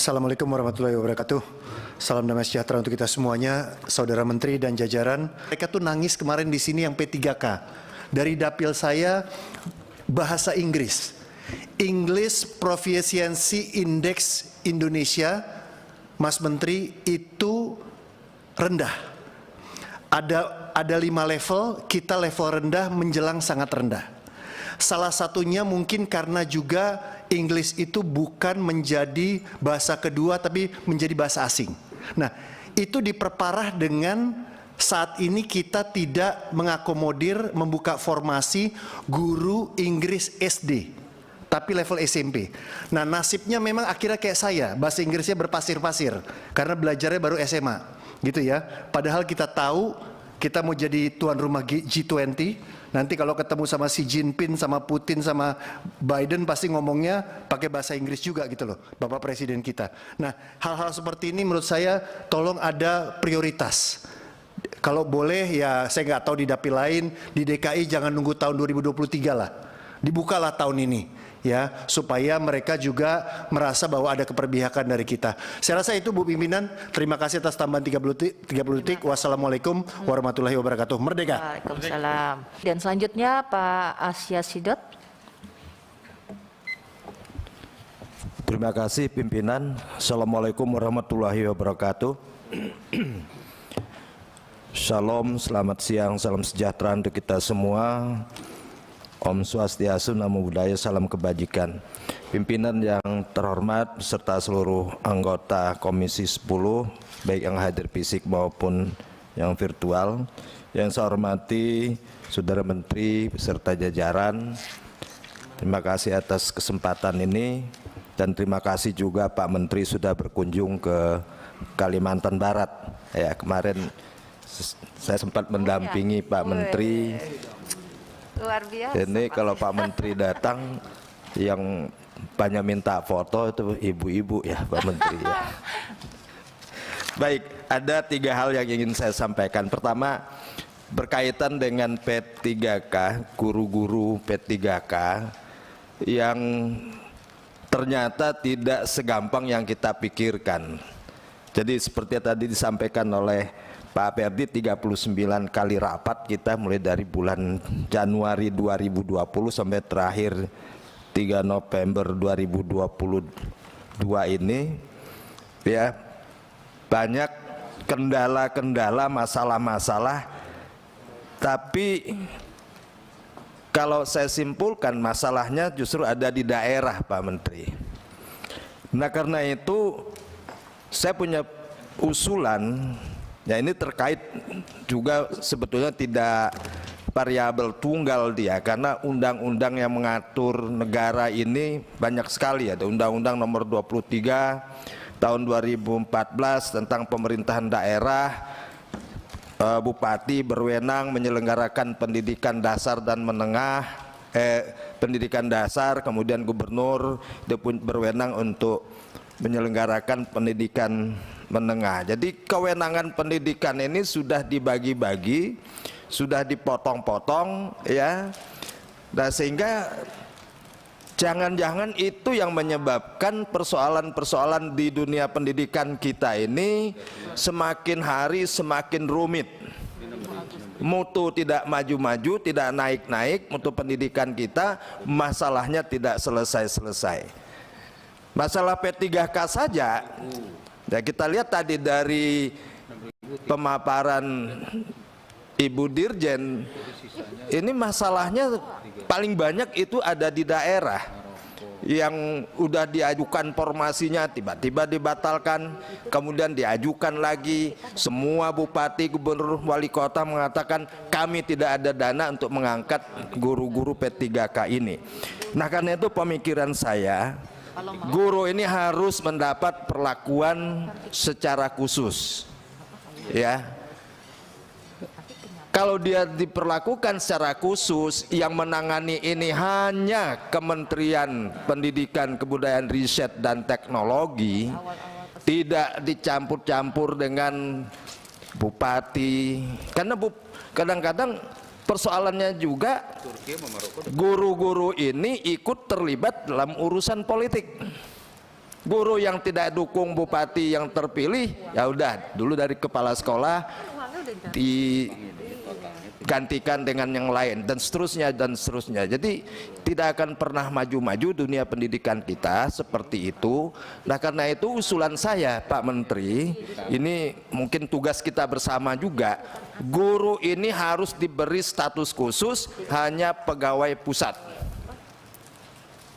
Assalamualaikum warahmatullahi wabarakatuh. Salam damai sejahtera untuk kita semuanya, saudara menteri dan jajaran. Mereka tuh nangis kemarin di sini yang P3K. Dari dapil saya bahasa Inggris. English Proficiency Index Indonesia, Mas Menteri, itu rendah. Ada 5 level, kita level rendah menjelang sangat rendah. Salah satunya mungkin karena juga English itu bukan menjadi bahasa kedua tapi menjadi bahasa asing. Nah, itu diperparah dengan saat ini kita tidak mengakomodir membuka formasi guru Inggris SD, tapi level SMP. Nah, nasibnya memang akhirnya kayak saya, bahasa Inggrisnya berpasir-pasir karena belajarnya baru SMA, gitu ya. Padahal kita tahu kita mau jadi tuan rumah G20. Nanti kalau ketemu sama Xi Jinping, sama Putin, sama Biden pasti ngomongnya pakai bahasa Inggris juga gitu loh, Bapak Presiden kita. Nah, hal-hal seperti ini menurut saya tolong ada prioritas. Kalau boleh ya, saya nggak tahu di dapil lain, di DKI jangan nunggu tahun 2023 lah. Dibukalah tahun ini ya, supaya mereka juga merasa bahwa ada keperpihakan dari kita. Saya rasa itu Bu Pimpinan, terima kasih atas tambahan 30 detik. Wassalamualaikum warahmatullahi wabarakatuh. Merdeka. Waalaikumsalam. Dan selanjutnya Pak Asya Sidot. Terima kasih pimpinan. Assalamualaikum warahmatullahi wabarakatuh. Shalom, selamat siang, salam sejahtera untuk kita semua. Om Swastiastu, Namo Buddhaya, salam kebajikan. Pimpinan yang terhormat serta seluruh anggota Komisi 10, baik yang hadir fisik maupun yang virtual. Yang saya hormati Saudara Menteri beserta jajaran, terima kasih atas kesempatan ini, dan terima kasih juga Pak Menteri sudah berkunjung ke Kalimantan Barat. Ya, kemarin saya sempat mendampingi Pak Menteri. Luar biasa. Ini kalau Pak Menteri datang, yang banyak minta foto itu ibu-ibu ya Pak Menteri ya. Baik, ada 3 hal yang ingin saya sampaikan. Pertama, berkaitan dengan P3K, guru-guru P3K yang ternyata tidak segampang yang kita pikirkan. Jadi seperti tadi disampaikan oleh Pak Perdi, 39 kali rapat kita mulai dari bulan Januari 2020 sampai terakhir 3 November 2022 ini ya, banyak kendala-kendala, masalah-masalah, tapi kalau saya simpulkan masalahnya justru ada di daerah Pak Menteri. Nah, karena itu saya punya usulan. Ya, ini terkait juga sebetulnya tidak variabel tunggal dia, karena undang-undang yang mengatur negara ini banyak sekali. Ada Undang-Undang Nomor 23 Tahun 2014 tentang pemerintahan daerah, bupati berwenang menyelenggarakan pendidikan dasar dan menengah, pendidikan dasar, kemudian gubernur dia pun berwenang untuk menyelenggarakan pendidikan menengah. Jadi kewenangan pendidikan ini sudah dibagi-bagi, sudah dipotong-potong ya. Nah, sehingga jangan-jangan itu yang menyebabkan persoalan-persoalan di dunia pendidikan kita ini semakin hari semakin rumit. Mutu tidak maju-maju, tidak naik-naik, mutu pendidikan kita masalahnya tidak selesai-selesai. Masalah P3K saja, ya kita lihat tadi dari pemaparan Ibu Dirjen, ini masalahnya paling banyak itu ada di daerah yang udah diajukan formasinya tiba-tiba dibatalkan, kemudian diajukan lagi. Semua bupati, gubernur, wali kota mengatakan kami tidak ada dana untuk mengangkat guru-guru P3K ini. Nah, karena itu pemikiran saya, guru ini harus mendapat perlakuan secara khusus ya. Kalau dia diperlakukan secara khusus, yang menangani ini hanya Kementerian Pendidikan, Kebudayaan, Riset dan Teknologi, tidak dicampur-campur dengan bupati. Karena kadang-kadang persoalannya juga guru-guru ini ikut terlibat dalam urusan politik. Guru yang tidak dukung bupati yang terpilih, ya udah dulu dari kepala sekolah digantikan dengan yang lain dan seterusnya dan seterusnya. Jadi tidak akan pernah maju-maju dunia pendidikan kita seperti itu. Nah, karena itu usulan saya, Pak Menteri, ini mungkin tugas kita bersama juga. Guru ini harus diberi status khusus hanya pegawai pusat.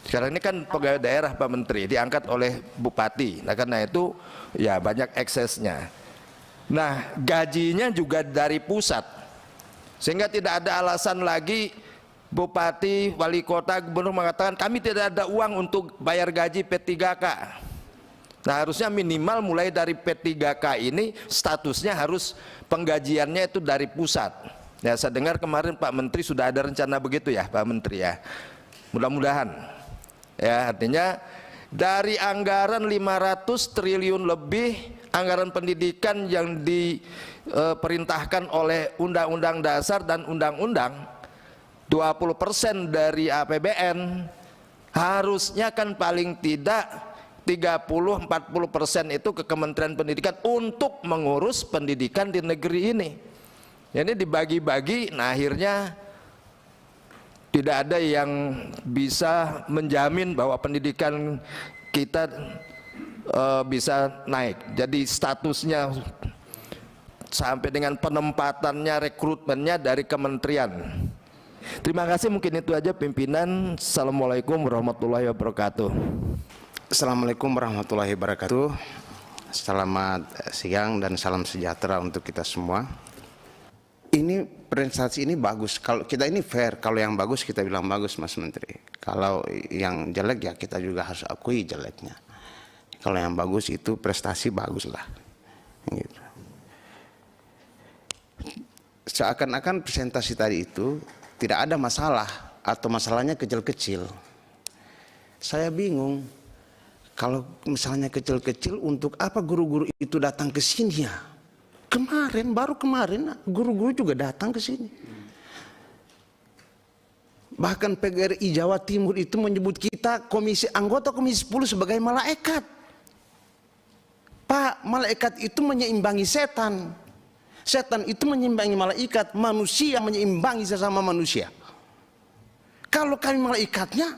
Sekarang ini kan pegawai daerah, Pak Menteri, diangkat oleh bupati. Nah, karena itu ya banyak eksesnya. Nah, gajinya juga dari pusat. Sehingga tidak ada alasan lagi bupati, wali kota, gubernur mengatakan kami tidak ada uang untuk bayar gaji P3K. Nah, harusnya minimal mulai dari P3K ini statusnya harus penggajiannya itu dari pusat. Ya, saya dengar kemarin Pak Menteri sudah ada rencana begitu ya, Pak Menteri ya. Mudah-mudahan. Ya, artinya dari anggaran 500 triliun lebih anggaran pendidikan yang diperintahkan oleh Undang-Undang Dasar dan Undang-Undang, 20% dari APBN harusnya kan paling tidak 30-40% itu ke Kementerian Pendidikan untuk mengurus pendidikan di negeri ini. Jadi dibagi-bagi, nah akhirnya tidak ada yang bisa menjamin bahwa pendidikan kita bisa naik. Jadi statusnya sampai dengan penempatannya, rekrutmennya dari kementerian. Terima kasih, mungkin itu aja pimpinan. Assalamualaikum warahmatullahi wabarakatuh. Assalamualaikum warahmatullahi wabarakatuh. Selamat siang dan salam sejahtera untuk kita semua. Ini presentasi ini bagus. Kalau kita ini fair, kalau yang bagus kita bilang bagus, Mas Menteri. Kalau yang jelek ya kita juga harus akui jeleknya. Kalau yang bagus itu prestasi bagus lah. Gitu. Seakan-akan presentasi tadi itu tidak ada masalah atau masalahnya kecil-kecil. Saya bingung. Kalau misalnya kecil-kecil, untuk apa guru-guru itu datang ke sini ya? Kemarin, baru kemarin guru-guru juga datang ke sini. Bahkan PGRI Jawa Timur itu menyebut kita anggota Komisi 10 sebagai malaikat. Pak, malaikat itu menyeimbangi setan. Setan itu menyeimbangi malaikat, manusia menyeimbangi sesama manusia. Kalau kami malaikatnya,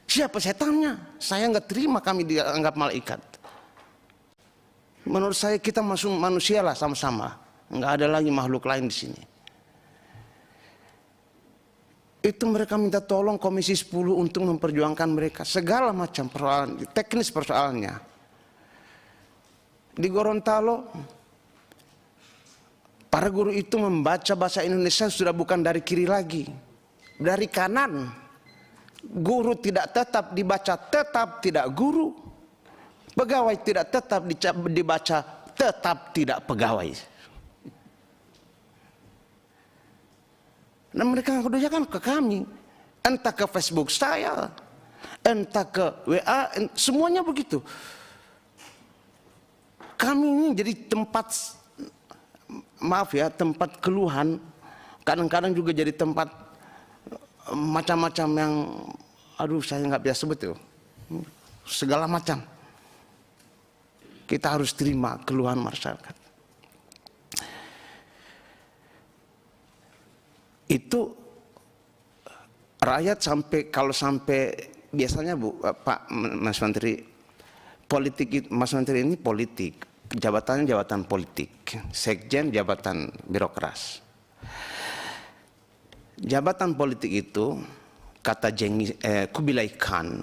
siapa setannya? Saya nggak terima kami dianggap malaikat. Menurut saya kita masuk manusia lah sama-sama, nggak ada lagi makhluk lain di sini. Itu mereka minta tolong Komisi 10 untuk memperjuangkan mereka segala macam persoalan, teknis persoalannya. Di Gorontalo, para guru itu membaca bahasa Indonesia sudah bukan dari kiri lagi, dari kanan. Guru tidak tetap dibaca tetap tidak guru. Pegawai tidak tetap dibaca tetap tidak pegawai. Nah, mereka kerjakan ke kami, entah ke Facebook saya, entah ke WA, semuanya begitu. Kami ini jadi tempat, maaf ya, tempat keluhan, kadang-kadang juga jadi tempat macam-macam yang, aduh saya nggak biasa sebut itu, segala macam. Kita harus terima keluhan masyarakat. Itu rakyat sampai, kalau sampai biasanya Pak Mas Menteri, politik, Mas Menteri ini politik, jabatannya jabatan politik, sekjen jabatan birokras. Jabatan politik itu kata Kubilai Khan,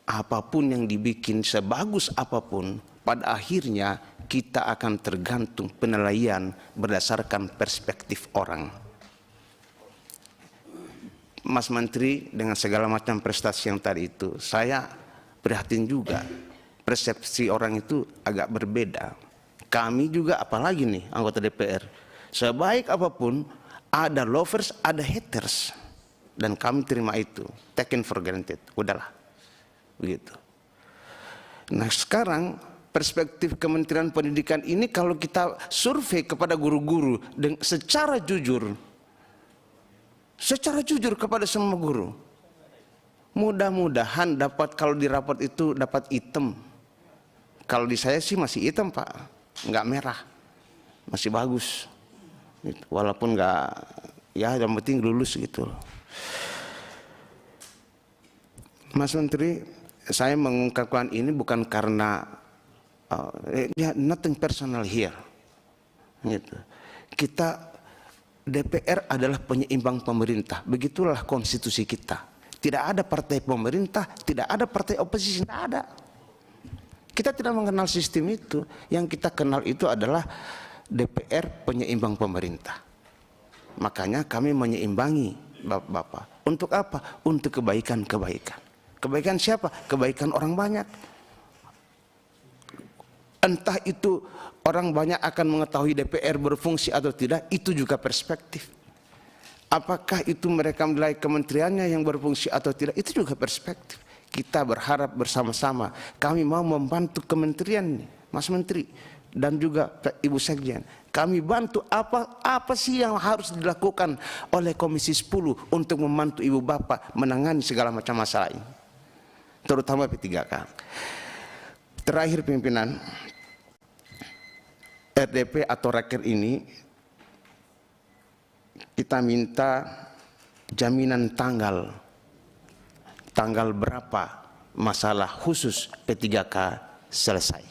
apapun yang dibikin sebagus apapun, pada akhirnya kita akan tergantung penilaian berdasarkan perspektif orang. Mas Menteri dengan segala macam prestasi yang tadi itu, saya prihatin juga. Persepsi orang itu agak berbeda. Kami juga apalagi nih anggota DPR. Sebaik apapun ada lovers, ada haters. Dan kami terima itu, taken for granted. Udahlah, begitu. Nah sekarang perspektif Kementerian Pendidikan ini kalau kita survei kepada guru-guru secara jujur kepada semua guru, Mudah-mudahan dapat, kalau di raport itu dapat hitam. Kalau di saya sih masih hitam Pak, nggak merah, masih bagus. Walaupun nggak, ya yang penting lulus gitu. Mas Menteri, saya mengungkapkan ini bukan karena ya nothing personal here. Gitu. Kita DPR adalah penyeimbang pemerintah, begitulah konstitusi kita. Tidak ada partai pemerintah, tidak ada partai oposisi, tidak ada. Kita tidak mengenal sistem itu. Yang kita kenal itu adalah DPR penyeimbang pemerintah. Makanya kami menyeimbangi Bapak. Untuk apa? Untuk kebaikan-kebaikan. Kebaikan siapa? Kebaikan orang banyak. Entah itu orang banyak akan mengetahui DPR berfungsi atau tidak, itu juga perspektif. Apakah itu mereka menilai kementeriannya yang berfungsi atau tidak, itu juga perspektif. Kita berharap bersama-sama, kami mau membantu kementerian, Mas Menteri, dan juga Ibu Sekjen. Kami bantu apa sih yang harus dilakukan oleh Komisi 10 untuk membantu Ibu Bapak menangani segala macam masalah ini, terutama P3K. Terakhir pimpinan, RDP atau raker ini kita minta jaminan tanggal berapa masalah khusus P3K selesai.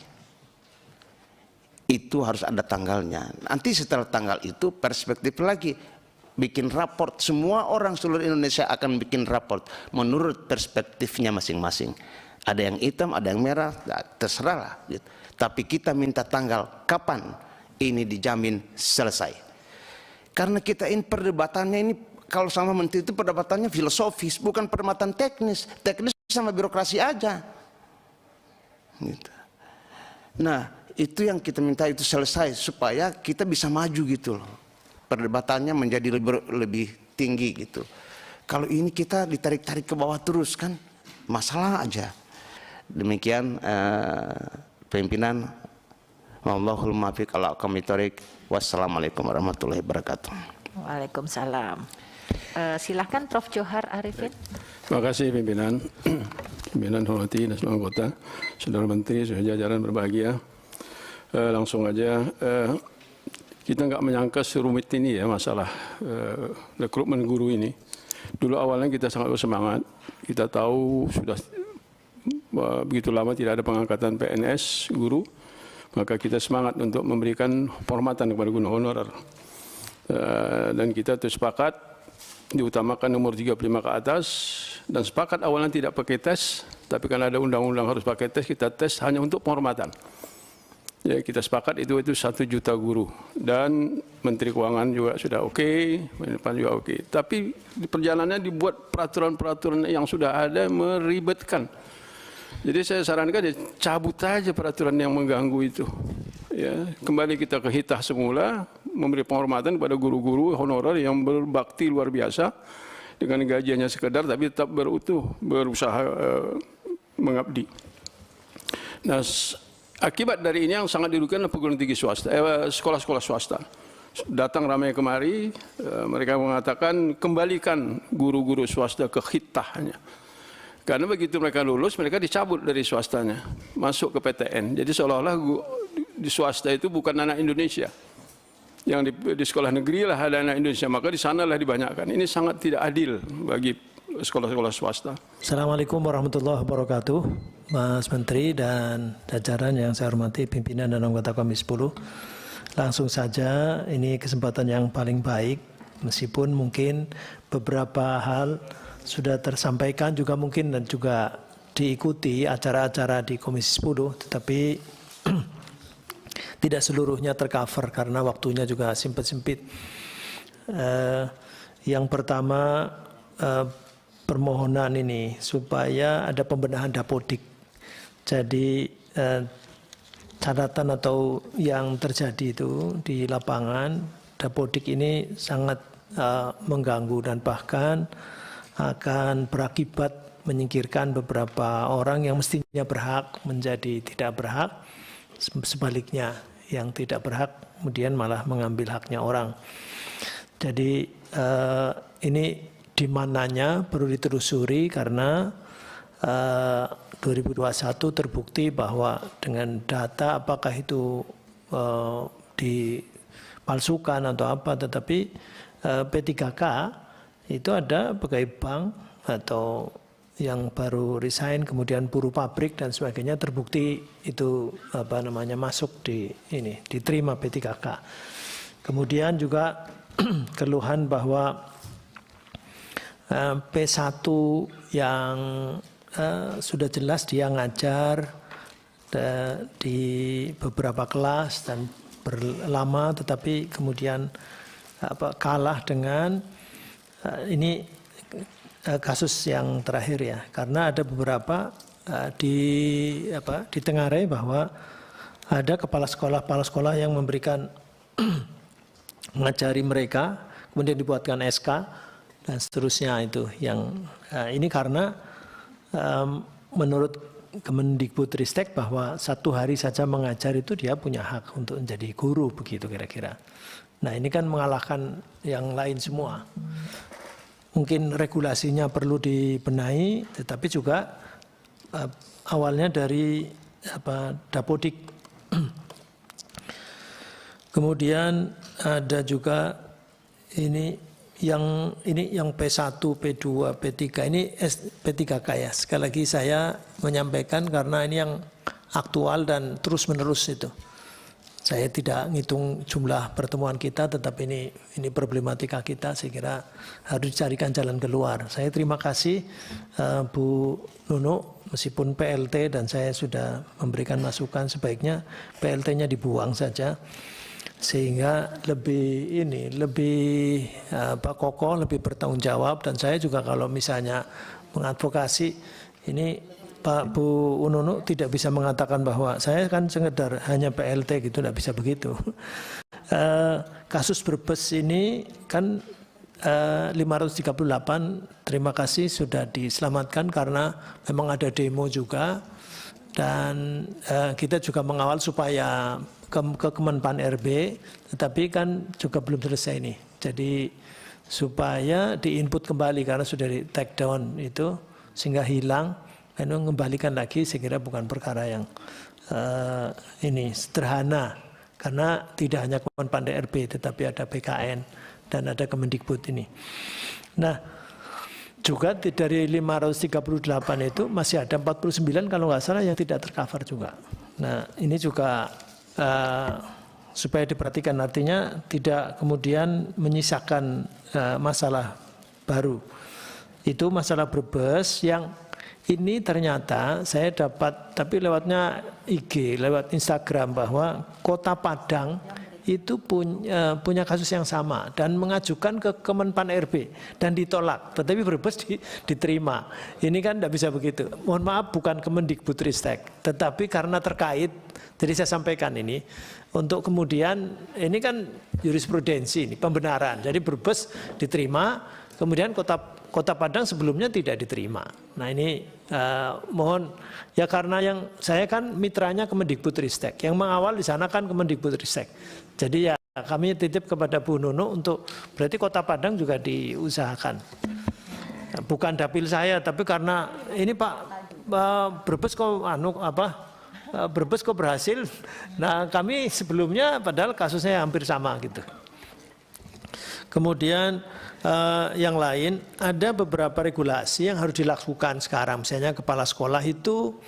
Itu harus ada tanggalnya. Nanti setelah tanggal itu perspektif lagi, bikin raport. Semua orang seluruh Indonesia akan bikin raport menurut perspektifnya masing-masing. Ada yang hitam, ada yang merah, terserah lah. Gitu. Tapi kita minta tanggal kapan ini dijamin selesai. Karena kita ini perdebatannya ini, kalau sama menteri itu perdebatannya filosofis, bukan perdebatan teknis. Teknis sama birokrasi aja. Gitu. Nah, itu yang kita minta itu selesai supaya kita bisa maju gitu loh. Perdebatannya menjadi lebih tinggi gitu. Kalau ini kita ditarik-tarik ke bawah terus kan masalah aja. Demikian pimpinan, wallahul muwaffiq ala aqwamit thoriq. Wassalamualaikum warahmatullahi wabarakatuh. Waalaikumsalam. Silahkan Prof. Johar Arifin. Terima kasih pimpinan. Pimpinan hormati dan semua anggota, saudara menteri, saudara jajaran berbahagia. Langsung aja, kita nggak menyangka serumit ini ya masalah rekrutmen guru ini. Dulu awalnya kita sangat bersemangat. Kita tahu sudah begitu lama tidak ada pengangkatan PNS guru, maka kita semangat untuk memberikan penghormatan kepada guru honorer. Dan kita sepakat diutamakan nomor 35 ke atas, dan sepakat awalnya tidak pakai tes, tapi karena ada undang-undang harus pakai tes, kita tes hanya untuk penghormatan. Ya, kita sepakat itu 1 juta guru, dan Menteri Keuangan juga sudah oke, Menpan juga oke. Tapi di perjalanannya dibuat peraturan-peraturan yang sudah ada meribetkan. Jadi saya sarankan ya cabut aja peraturan yang mengganggu itu. Ya, kembali kita ke hitah semula, memberi penghormatan kepada guru-guru honorer yang berbakti luar biasa dengan gajinya sekedar tapi tetap berusaha mengabdi. Nah, akibat dari ini yang sangat dirugikan adalah perguruan tinggi swasta, sekolah-sekolah swasta. Datang ramai kemari, mereka mengatakan kembalikan guru-guru swasta ke hitahnya. Karena begitu mereka lulus, mereka dicabut dari swastanya, masuk ke PTN. Jadi seolah-olah di swasta itu bukan anak Indonesia. Yang di sekolah negeri lah ada anak Indonesia, maka di sanalah dibanyakkan. Ini sangat tidak adil bagi sekolah-sekolah swasta. Assalamualaikum warahmatullahi wabarakatuh, Mas Menteri dan jajaran yang saya hormati, pimpinan dan anggota Komisi 10. Langsung saja, ini kesempatan yang paling baik, meskipun mungkin beberapa hal sudah tersampaikan juga mungkin dan juga diikuti acara-acara di Komisi 10, tetapi tidak seluruhnya tercover karena waktunya juga sempit-sempit. Yang pertama, permohonan ini supaya ada pembenahan Dapodik. Jadi catatan atau yang terjadi itu di lapangan, Dapodik ini sangat mengganggu dan bahkan akan berakibat menyingkirkan beberapa orang yang mestinya berhak menjadi tidak berhak, sebaliknya yang tidak berhak kemudian malah mengambil haknya orang. Jadi ini di mananya perlu ditelusuri karena 2021 terbukti bahwa dengan data apakah itu dipalsukan atau apa, tetapi P3K itu ada pegawai bank atau yang baru resign kemudian buruh pabrik dan sebagainya terbukti itu masuk di ini diterima P3K. Kemudian juga keluhan bahwa P1 yang sudah jelas dia ngajar di beberapa kelas dan berlama, tetapi kemudian kalah dengan ini kasus yang terakhir ya, karena ada beberapa ditengarai bahwa ada kepala sekolah yang memberikan mengajari mereka, kemudian dibuatkan SK dan seterusnya itu yang ini karena menurut Kemendikbudristek bahwa 1 hari saja mengajar itu dia punya hak untuk menjadi guru begitu kira-kira. Nah ini kan mengalahkan yang lain semua. Mungkin regulasinya perlu dibenahi, tetapi juga awalnya dari Dapodik. Kemudian ada juga ini yang P1, P2, P3 ini P3K ya. Sekali lagi saya menyampaikan karena ini yang aktual dan terus-menerus itu. Saya tidak ngitung jumlah pertemuan kita, tetapi ini problematika kita, saya kira harus dicarikan jalan keluar. Saya terima kasih Bu Nunu, meskipun PLT dan saya sudah memberikan masukan sebaiknya PLT-nya dibuang saja, sehingga lebih kokoh, lebih bertanggung jawab. Dan saya juga kalau misalnya mengadvokasi ini Pak Bu Nunu tidak bisa mengatakan bahwa saya kan sekedar hanya PLT gitu, tidak bisa begitu. Kasus Brebes ini kan 538, terima kasih sudah diselamatkan karena memang ada demo juga, dan kita juga mengawal supaya ke Kemenpan RB, tetapi kan juga belum selesai nih. Jadi supaya diinput kembali karena sudah di take down itu sehingga hilang, dan mengembalikan lagi saya kira bukan perkara yang ini sederhana, karena tidak hanya Kemenpan RB tetapi ada BKN dan ada Kemendikbud ini. Nah, juga dari 538 itu masih ada 49 kalau nggak salah yang tidak tercover juga. Nah, ini juga supaya diperhatikan, artinya tidak kemudian menyisakan masalah baru. Itu masalah Brebes yang ini ternyata saya dapat, tapi lewatnya IG, lewat Instagram, bahwa Kota Padang itu punya kasus yang sama dan mengajukan ke Kemenpan RB dan ditolak, tetapi Brebes diterima. Ini kan tidak bisa begitu. Mohon maaf, bukan Kemendikbudristek, tetapi karena terkait, jadi saya sampaikan ini untuk kemudian ini kan jurisprudensi, ini pembenaran. Jadi Brebes diterima, kemudian Kota Padang sebelumnya tidak diterima. Nah ini mohon ya, karena yang saya kan mitranya Kemendikbudristek, yang mengawal di sana kan Kemendikbudristek. Jadi ya kami titip kepada Bu Nunu untuk berarti Kota Padang juga diusahakan. Bukan dapil saya, tapi karena ini Pak Brebes kok Brebes kok berhasil. Nah kami sebelumnya padahal kasusnya hampir sama gitu. Kemudian yang lain, ada beberapa regulasi yang harus dilakukan sekarang. Misalnya kepala sekolah itu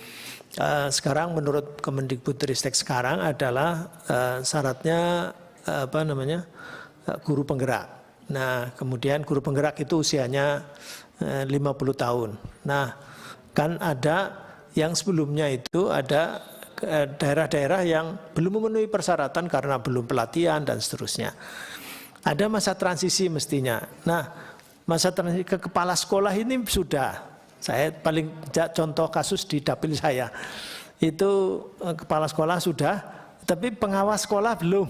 sekarang menurut Kemendikbudristek sekarang adalah syaratnya guru penggerak. Nah kemudian guru penggerak itu usianya 50 tahun. Nah kan ada yang sebelumnya itu ada daerah-daerah yang belum memenuhi persyaratan karena belum pelatihan dan seterusnya. Ada masa transisi mestinya. Nah, masa transisi ke kepala sekolah ini sudah. Saya paling contoh kasus di dapil saya. Itu kepala sekolah sudah, tapi pengawas sekolah belum.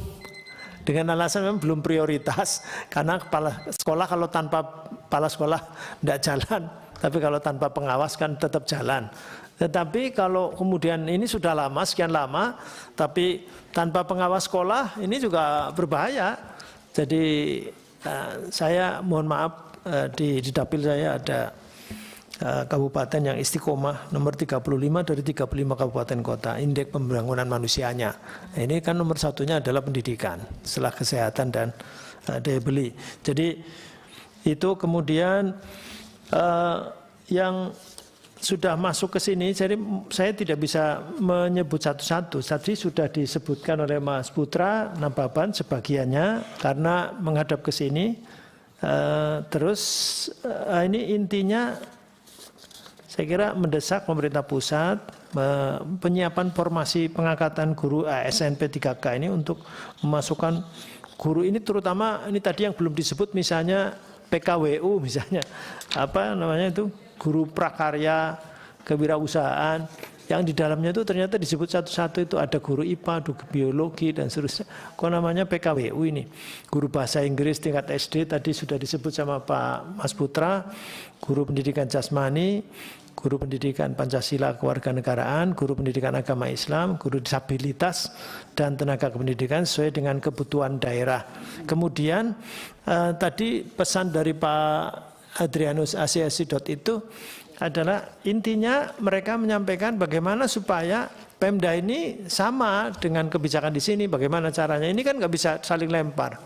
Dengan alasan memang belum prioritas. Karena kepala sekolah kalau tanpa kepala sekolah tidak jalan. Tapi kalau tanpa pengawas kan tetap jalan. Tetapi kalau kemudian ini sudah lama, sekian lama, tapi tanpa pengawas sekolah ini juga berbahaya. Jadi saya mohon maaf di dapil saya ada kabupaten yang istiqomah nomor 35 dari 35 kabupaten kota indeks pembangunan manusianya. Nah, ini kan nomor satunya adalah pendidikan setelah kesehatan dan daya beli. Jadi itu kemudian yang sudah masuk ke sini, jadi saya tidak bisa menyebut satu-satu. Tadi sudah disebutkan oleh Mas Putra, Nababan sebagiannya karena menghadap ke sini. Terus ini intinya saya kira mendesak pemerintah pusat penyiapan formasi pengangkatan guru ASNP 3K ini untuk memasukkan guru ini, terutama ini tadi yang belum disebut misalnya PKWU misalnya apa namanya itu guru prakarya kewirausahaan yang di dalamnya itu ternyata disebut satu-satu itu ada guru IPA, guru biologi dan seterusnya. Kok namanya PKWU ini? Guru bahasa Inggris tingkat SD tadi sudah disebut sama Pak Mas Putra, guru pendidikan jasmani, guru pendidikan Pancasila kewarganegaraan, guru pendidikan agama Islam, guru disabilitas dan tenaga kependidikan sesuai dengan kebutuhan daerah. Kemudian tadi pesan dari Pak Adrianus itu adalah intinya mereka menyampaikan bagaimana supaya Pemda ini sama dengan kebijakan di sini, bagaimana caranya. Ini kan nggak bisa saling lempar.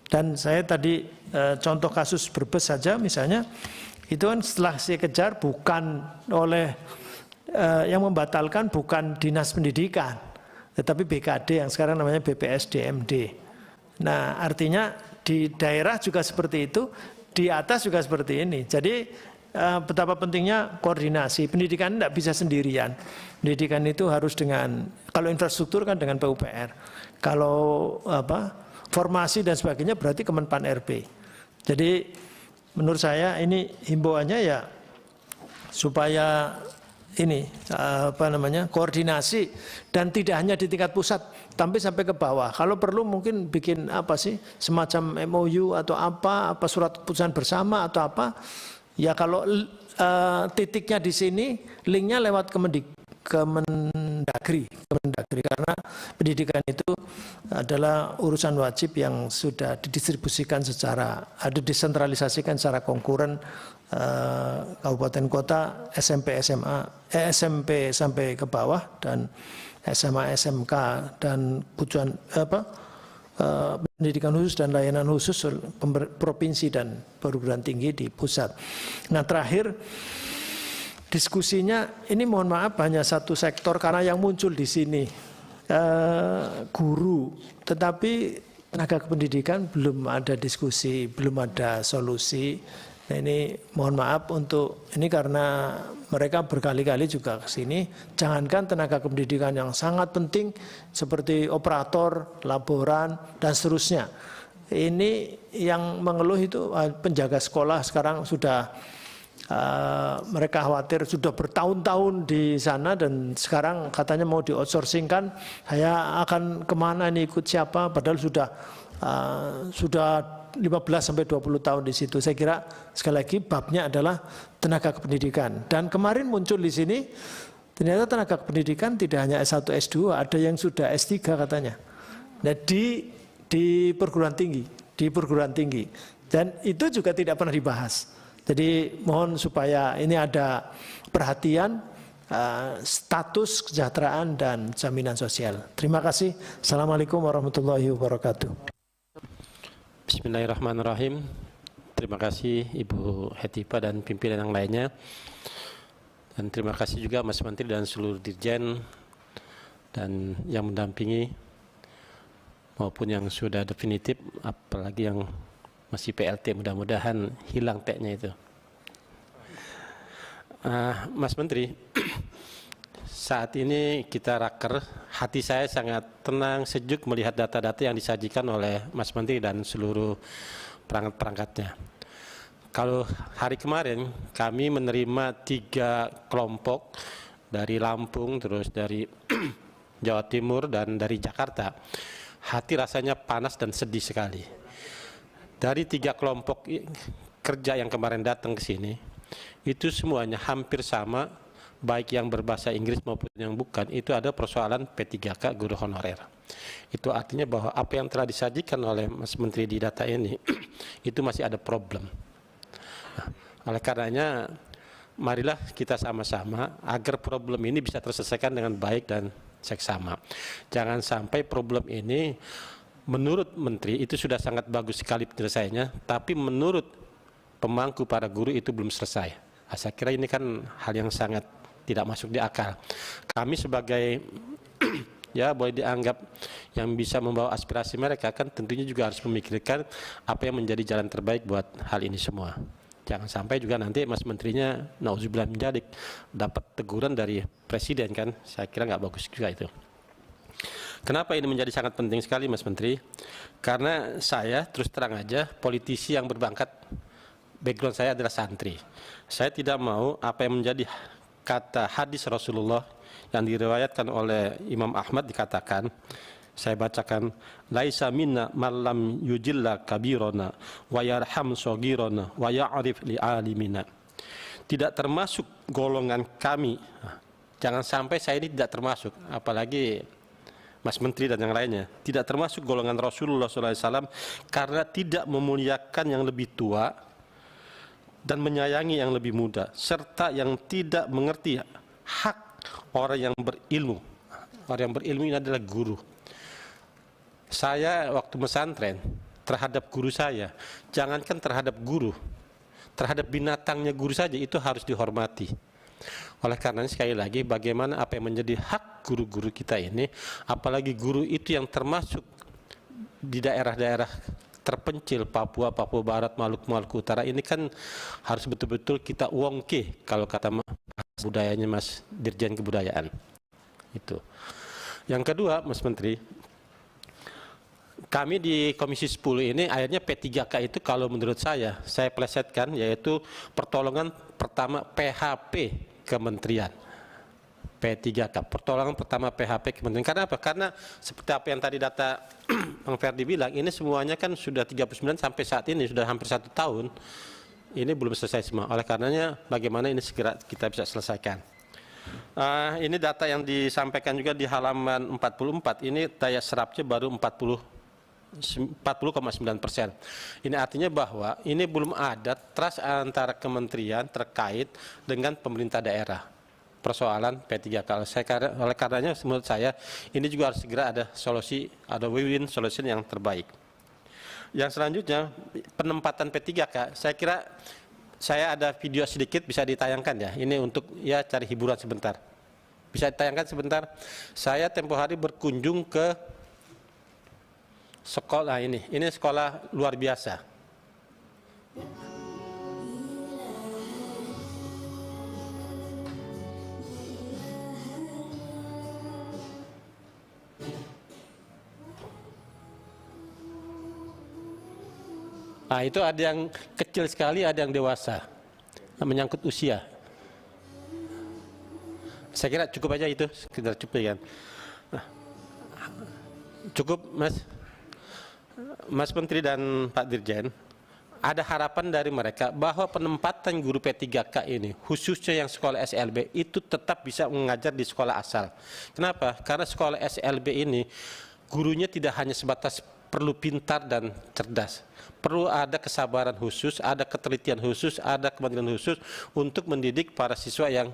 Dan saya tadi contoh kasus Brebes saja misalnya, itu kan setelah saya kejar bukan oleh yang membatalkan bukan Dinas Pendidikan, tetapi BKD yang sekarang namanya BPSDMD. Nah artinya di daerah juga seperti itu, di atas juga seperti ini. Jadi betapa pentingnya koordinasi. Pendidikan tidak bisa sendirian. Pendidikan itu harus dengan, kalau infrastruktur kan dengan PUPR. Kalau formasi dan sebagainya berarti Kemenpan RB. Jadi menurut saya ini himbauannya ya supaya ini koordinasi dan tidak hanya di tingkat pusat tapi sampai ke bawah. Kalau perlu mungkin bikin semacam MOU atau apa surat keputusan bersama atau apa. Ya kalau titiknya di sini, linknya lewat Kemendagri karena pendidikan itu adalah urusan wajib yang sudah didistribusikan disentralisasikan secara konkuren kabupaten kota, SMP SMP sampai ke bawah dan SMA SMK dan pendidikan khusus dan layanan khusus provinsi dan perguruan tinggi di pusat. Nah terakhir diskusinya ini mohon maaf hanya satu sektor karena yang muncul di sini guru, tetapi tenaga kependidikan belum ada diskusi, belum ada solusi. Nah ini mohon maaf untuk ini karena mereka berkali-kali juga ke sini. Jangankan tenaga kependidikan yang sangat penting seperti operator, laboran dan seterusnya. Ini yang mengeluh itu penjaga sekolah sekarang sudah mereka khawatir sudah bertahun-tahun di sana dan sekarang katanya mau di outsourcingkan. Saya akan kemana ini ikut siapa? Padahal sudah 15 sampai 20 tahun di situ. Saya kira sekali lagi babnya adalah tenaga kependidikan. Dan kemarin muncul di sini ternyata tenaga kependidikan tidak hanya S1, S2, ada yang sudah S3 katanya. Nah, di perguruan tinggi. Dan itu juga tidak pernah dibahas. Jadi mohon supaya ini ada perhatian status kesejahteraan dan jaminan sosial. Terima kasih. Assalamualaikum warahmatullahi wabarakatuh. Bismillahirrahmanirrahim. Terima kasih Ibu Hetipa dan pimpinan yang lainnya. Dan terima kasih juga Mas Menteri dan seluruh Dirjen dan yang mendampingi maupun yang sudah definitif, apalagi yang masih PLT, mudah-mudahan hilang T-nya itu. Mas Menteri, saat ini kita raker, hati saya sangat tenang, sejuk melihat data-data yang disajikan oleh Mas Menteri dan seluruh perangkat-perangkatnya. Kalau hari kemarin kami menerima 3 kelompok dari Lampung, terus dari Jawa Timur dan dari Jakarta, hati rasanya panas dan sedih sekali. Dari 3 kelompok kerja yang kemarin datang ke sini, itu semuanya hampir sama, baik yang berbahasa Inggris maupun yang bukan, itu ada persoalan P3K guru honorer. Itu artinya bahwa apa yang telah disajikan oleh Mas Menteri di data ini, itu masih ada problem. Oleh karenanya, marilah kita sama-sama agar problem ini bisa terselesaikan dengan baik dan seksama. Jangan sampai problem ini menurut Menteri itu sudah sangat bagus sekali penyelesaiannya, tapi menurut pemangku para guru itu belum selesai. Saya kira ini kan hal yang sangat tidak masuk di akal. Kami sebagai ya boleh dianggap yang bisa membawa aspirasi mereka, kan tentunya juga harus memikirkan apa yang menjadi jalan terbaik buat hal ini semua. Jangan sampai juga nanti Mas Menterinya nauzubillah min dzalik dapat teguran dari Presiden, kan saya kira nggak bagus juga itu. Kenapa ini menjadi sangat penting sekali, Mas Menteri? Karena saya terus terang aja politisi yang berbangkat, background saya adalah santri. Saya tidak mau apa yang menjadi kata hadis Rasulullah yang diriwayatkan oleh Imam Ahmad, dikatakan, saya bacakan, laisa minna man lam yujilla kabirona wa yarham shagirona wa ya'rif li alimina. Tidak termasuk golongan kami. Jangan sampai saya ini tidak termasuk, apalagi Mas Menteri dan yang lainnya, tidak termasuk golongan Rasulullah SAW karena tidak memuliakan yang lebih tua dan menyayangi yang lebih muda, serta yang tidak mengerti hak orang yang berilmu. Orang yang berilmu ini adalah guru. Saya waktu pesantren terhadap guru saya, jangankan terhadap guru, terhadap binatangnya guru saja itu harus dihormati. Oleh karena sekali lagi, bagaimana apa yang menjadi hak guru-guru kita ini, apalagi guru itu yang termasuk di daerah-daerah terpencil, Papua, Papua Barat, Maluku Utara, ini kan harus betul-betul kita wongke kalau kata budayanya Mas Dirjen Kebudayaan. Itu. Yang kedua, Mas Menteri, kami di Komisi 10 ini akhirnya P3K itu kalau menurut saya plesetkan, yaitu pertolongan pertama PHP Kementerian. P3K, pertolongan pertama PHP Kementerian. Karena apa? Karena seperti apa yang tadi data Bang Ferdi bilang, ini semuanya kan sudah 39 sampai saat ini, sudah hampir 1 tahun. Ini belum selesai semua. Oleh karenanya bagaimana ini segera kita bisa selesaikan. Ini data yang disampaikan juga di halaman 44, ini daya serapnya baru 40,9%. Ini artinya bahwa ini belum ada trust antara kementerian terkait dengan pemerintah daerah. Persoalan P3K. Oleh karenanya menurut saya ini juga harus segera ada solusi, ada win-win solution yang terbaik. Yang selanjutnya penempatan P3K, saya kira saya ada video sedikit bisa ditayangkan ya. Ini untuk ya cari hiburan sebentar. Bisa ditayangkan sebentar. Saya tempo hari berkunjung ke sekolah ini sekolah luar biasa. Nah, itu ada yang kecil sekali, ada yang dewasa, menyangkut usia. Saya kira cukup aja itu, sekedar cukup kan. Nah, cukup, Mas Menteri dan Pak Dirjen. Ada harapan dari mereka bahwa penempatan guru P3K ini, khususnya yang sekolah SLB, itu tetap bisa mengajar di sekolah asal. Kenapa? Karena sekolah SLB ini, gurunya tidak hanya sebatas perlu pintar dan cerdas. Perlu ada kesabaran khusus, ada ketelitian khusus, ada kemandirian khusus untuk mendidik para siswa yang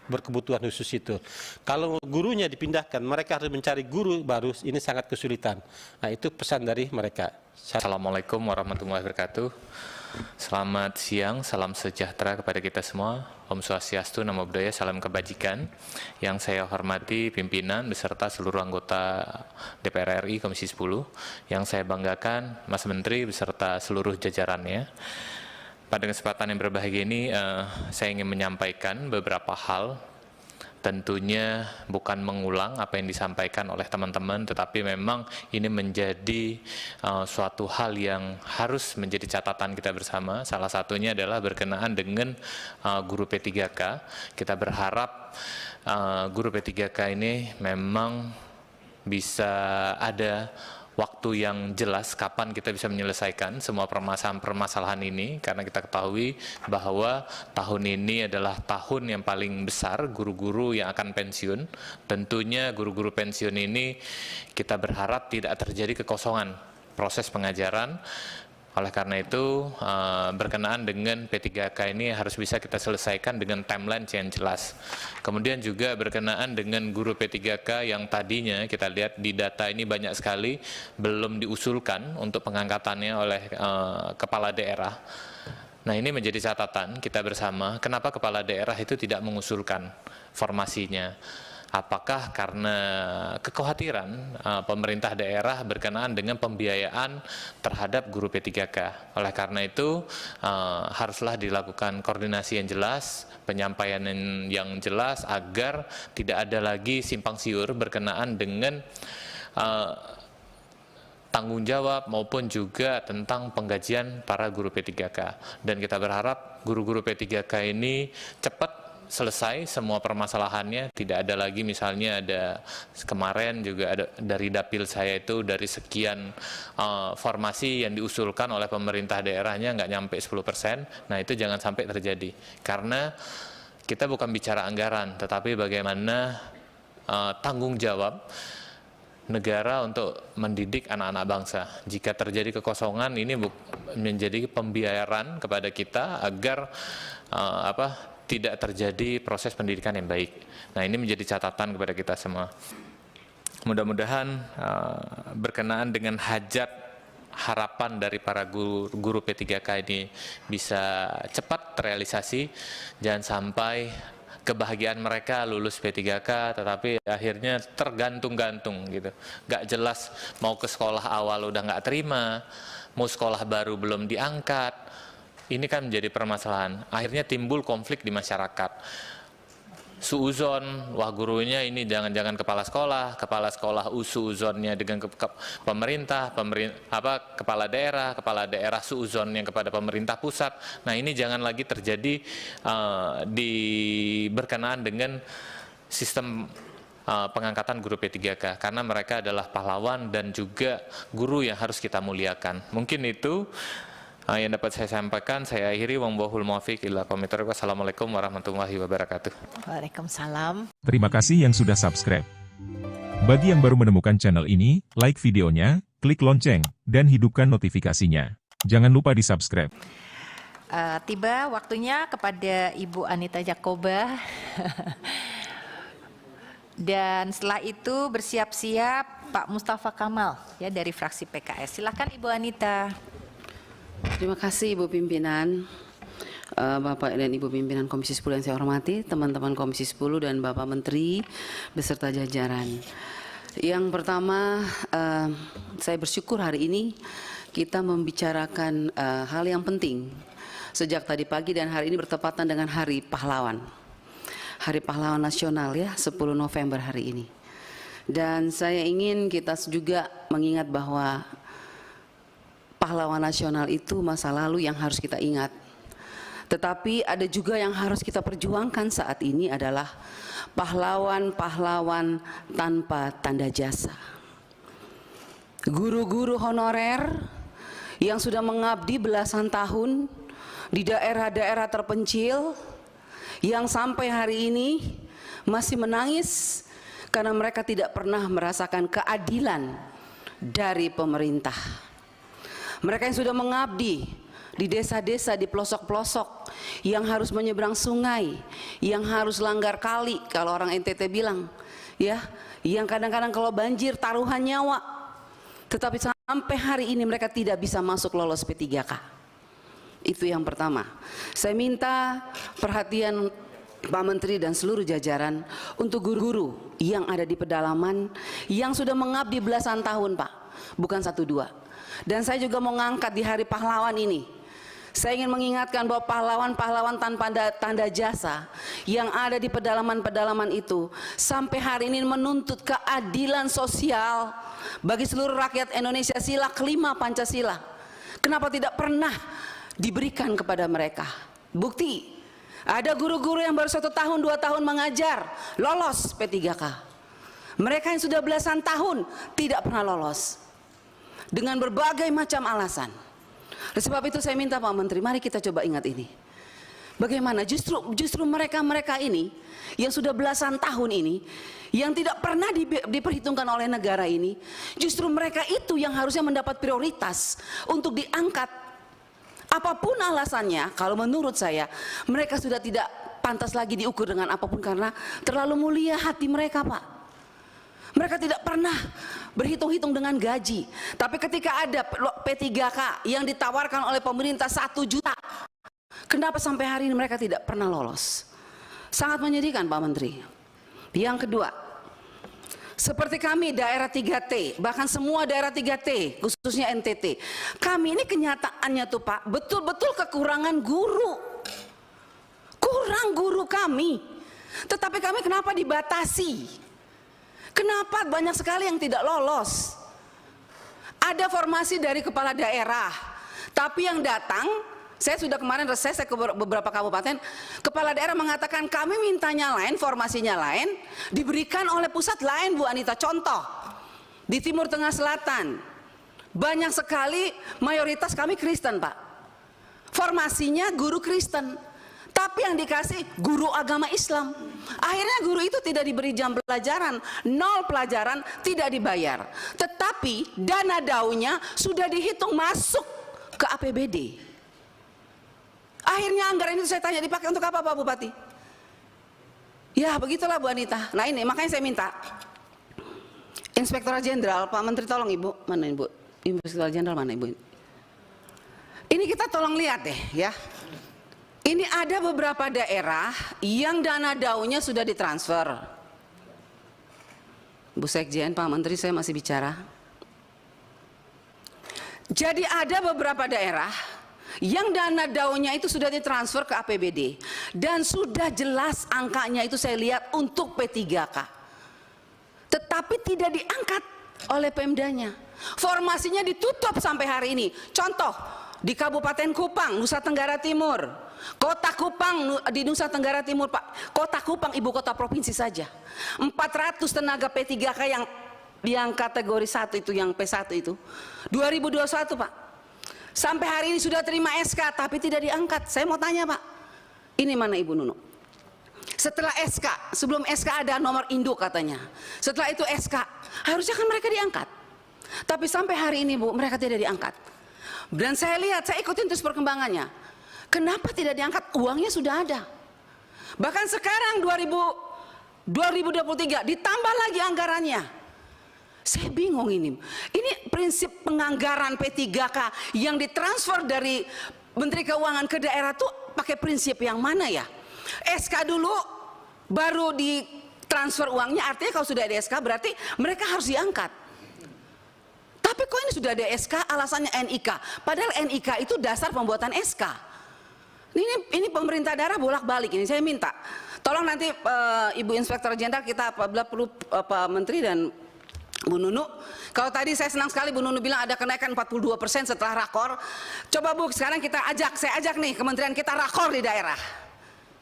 berkebutuhan khusus itu. Kalau gurunya dipindahkan, mereka harus mencari guru baru, ini sangat kesulitan. Nah, itu pesan dari mereka. Assalamualaikum warahmatullahi wabarakatuh. Selamat siang, salam sejahtera kepada kita semua. Om Swastiastu, Namo Buddhaya, salam kebajikan. Yang saya hormati pimpinan beserta seluruh anggota DPR RI Komisi 10. Yang saya banggakan Mas Menteri beserta seluruh jajarannya. Pada kesempatan yang berbahagia ini, saya ingin menyampaikan beberapa hal. Tentunya bukan mengulang apa yang disampaikan oleh teman-teman, tetapi memang ini menjadi suatu hal yang harus menjadi catatan kita bersama. Salah satunya adalah berkenaan dengan guru P3K. Kita berharap guru P3K ini memang bisa ada waktu yang jelas kapan kita bisa menyelesaikan semua permasalahan ini, karena kita ketahui bahwa tahun ini adalah tahun yang paling besar guru-guru yang akan pensiun. Tentunya guru-guru pensiun ini kita berharap tidak terjadi kekosongan proses pengajaran, Oleh karena itu, berkenaan dengan P3K ini harus bisa kita selesaikan dengan timeline yang jelas. Kemudian juga berkenaan dengan guru P3K yang tadinya kita lihat di data ini banyak sekali belum diusulkan untuk pengangkatannya oleh kepala daerah. Nah, ini menjadi catatan kita bersama, kenapa kepala daerah itu tidak mengusulkan formasinya. Apakah karena kekhawatiran pemerintah daerah berkenaan dengan pembiayaan terhadap guru P3K. Oleh karena itu haruslah dilakukan koordinasi yang jelas, penyampaian yang jelas agar tidak ada lagi simpang siur berkenaan dengan tanggung jawab maupun juga tentang penggajian para guru P3K. Dan kita berharap guru-guru P3K ini cepat selesai semua permasalahannya, tidak ada lagi misalnya ada kemarin juga ada dari dapil saya itu dari sekian formasi yang diusulkan oleh pemerintah daerahnya nggak nyampe 10%. Nah, itu jangan sampai terjadi karena kita bukan bicara anggaran tetapi bagaimana tanggung jawab negara untuk mendidik anak-anak bangsa. Jika terjadi kekosongan ini menjadi pembiaran kepada kita agar tidak terjadi proses pendidikan yang baik. Nah, ini menjadi catatan kepada kita semua. Mudah-mudahan berkenaan dengan hajat harapan dari para guru P3K ini bisa cepat terrealisasi. Jangan sampai kebahagiaan mereka lulus P3K tetapi akhirnya tergantung-gantung gitu. Nggak jelas mau ke sekolah awal udah nggak terima, mau sekolah baru belum diangkat. Ini kan menjadi permasalahan. Akhirnya timbul konflik di masyarakat. Suuzon, wah gurunya ini jangan-jangan kepala sekolah suuzonnya dengan pemerintah, kepala daerah suuzonnya kepada pemerintah pusat. Nah, ini jangan lagi terjadi berkenaan dengan sistem pengangkatan guru P3K karena mereka adalah pahlawan dan juga guru yang harus kita muliakan. Mungkin itu yang dapat saya sampaikan. Saya akhiri, wallahul muwaffiq ila aqwamit thoriq. Wassalamualaikum warahmatullahi wabarakatuh. Waalaikumsalam. Terima kasih yang sudah subscribe. Bagi yang baru menemukan channel ini, like videonya, klik lonceng, dan hidupkan notifikasinya. Jangan lupa di subscribe. Tiba waktunya kepada Ibu Anita Jakoba. Dan setelah itu bersiap-siap Pak Mustafa Kamal ya dari fraksi PKS. Silakan Ibu Anita. Terima kasih Ibu Pimpinan, Bapak dan Ibu Pimpinan Komisi 10 yang saya hormati, teman-teman Komisi 10 dan Bapak Menteri beserta jajaran. Yang pertama, saya bersyukur hari ini kita membicarakan hal yang penting. Sejak tadi pagi dan hari ini bertepatan dengan Hari Pahlawan. Hari Pahlawan Nasional ya, 10 November hari ini. Dan saya ingin kita juga mengingat bahwa pahlawan nasional itu masa lalu yang harus kita ingat. Tetapi ada juga yang harus kita perjuangkan saat ini adalah pahlawan-pahlawan tanpa tanda jasa. Guru-guru honorer yang sudah mengabdi belasan tahun di daerah-daerah terpencil yang sampai hari ini masih menangis karena mereka tidak pernah merasakan keadilan dari pemerintah. Mereka yang sudah mengabdi di desa-desa, di pelosok-pelosok, yang harus menyeberang sungai, yang harus langgar kali, kalau orang NTT bilang, ya, yang kadang-kadang kalau banjir taruhan nyawa, tetapi sampai hari ini mereka tidak bisa masuk lolos P3K. Itu yang pertama. Saya minta perhatian Pak Menteri dan seluruh jajaran untuk guru-guru yang ada di pedalaman, yang sudah mengabdi belasan tahun, Pak, bukan 1-2. Dan saya juga mau ngangkat di Hari Pahlawan ini. Saya ingin mengingatkan bahwa pahlawan-pahlawan tanpa tanda jasa yang ada di pedalaman-pedalaman itu sampai hari ini menuntut keadilan sosial bagi seluruh rakyat Indonesia. Sila kelima Pancasila. Kenapa tidak pernah diberikan kepada mereka? Bukti, ada guru-guru yang baru 1 tahun, 2 tahun mengajar, lolos P3K. Mereka yang sudah belasan tahun tidak pernah lolos. Dengan berbagai macam alasan. Oleh sebab itu saya minta Pak Menteri, mari kita coba ingat ini. Bagaimana justru mereka ini yang sudah belasan tahun ini, yang tidak pernah diperhitungkan oleh negara ini, justru mereka itu yang harusnya mendapat prioritas untuk diangkat. Apapun alasannya, kalau menurut saya mereka sudah tidak pantas lagi diukur dengan apapun karena terlalu mulia hati mereka, Pak. Mereka tidak pernah berhitung-hitung dengan gaji. Tapi ketika ada P3K yang ditawarkan oleh pemerintah 1 juta, kenapa sampai hari ini mereka tidak pernah lolos? Sangat menyedihkan, Pak Menteri. Yang kedua, seperti kami daerah 3T, bahkan semua daerah 3T, khususnya NTT, kami ini kenyataannya tuh Pak, betul-betul kekurangan guru. Kurang guru kami. Tetapi kami kenapa dibatasi? Kenapa banyak sekali yang tidak lolos? Ada formasi dari kepala daerah, tapi yang datang, saya sudah kemarin reses ke beberapa kabupaten, kepala daerah mengatakan kami mintanya lain, formasinya lain, diberikan oleh pusat lain, Bu Anita. Contoh, di Timur Tengah Selatan, banyak sekali mayoritas kami Kristen, Pak. Formasinya guru Kristen, tapi yang dikasih guru agama Islam. Akhirnya guru itu tidak diberi jam pelajaran, 0 pelajaran, tidak dibayar. Tetapi dana daunya sudah dihitung masuk ke APBD. Akhirnya anggaran itu saya tanya dipakai untuk apa Pak Bupati? Ya begitulah Bu Anita. Nah ini makanya saya minta Inspektorat Jenderal, Pak Menteri tolong Ibu, mana Ibu? Inspektorat Jenderal mana Ibu? Ini kita tolong lihat deh ya. Ini ada beberapa daerah yang dana daunya sudah ditransfer. Bu Sekjen, Pak Menteri saya masih bicara. Jadi ada beberapa daerah yang dana daunya itu sudah ditransfer ke APBD dan sudah jelas angkanya itu saya lihat untuk P3K, tetapi tidak diangkat oleh Pemdanya. Formasinya ditutup sampai hari ini. Contoh di Kabupaten Kupang, Nusa Tenggara Timur, Kota Kupang di Nusa Tenggara Timur, Pak. Kota Kupang ibu kota provinsi saja 400 tenaga P3K yang kategori 1 itu, yang P1 itu 2021 Pak. Sampai hari ini sudah terima SK tapi tidak diangkat. Saya mau tanya Pak, ini mana Ibu Nunu? Setelah SK, sebelum SK ada nomor induk katanya. Setelah itu SK, harusnya kan mereka diangkat. Tapi sampai hari ini Bu, mereka tidak diangkat. Dan saya lihat, saya ikutin terus perkembangannya. Kenapa tidak diangkat? Uangnya sudah ada. Bahkan sekarang 2023 ditambah lagi anggarannya. Saya bingung ini. Ini prinsip penganggaran P3K yang ditransfer dari Menteri Keuangan ke daerah tuh pakai prinsip yang mana ya? SK dulu baru ditransfer uangnya, artinya kalau sudah ada SK berarti mereka harus diangkat. Tapi kok ini sudah ada SK alasannya NIK, padahal NIK itu dasar pembuatan SK. Ini pemerintah daerah bolak-balik ini. Saya minta tolong nanti Ibu Inspektor Jenderal kita apabila perlu Pak Menteri dan Bu Nunu, kalau tadi saya senang sekali Bu Nunu bilang ada kenaikan 42% setelah rakor. Coba Bu, sekarang saya ajak nih kementerian kita rakor di daerah.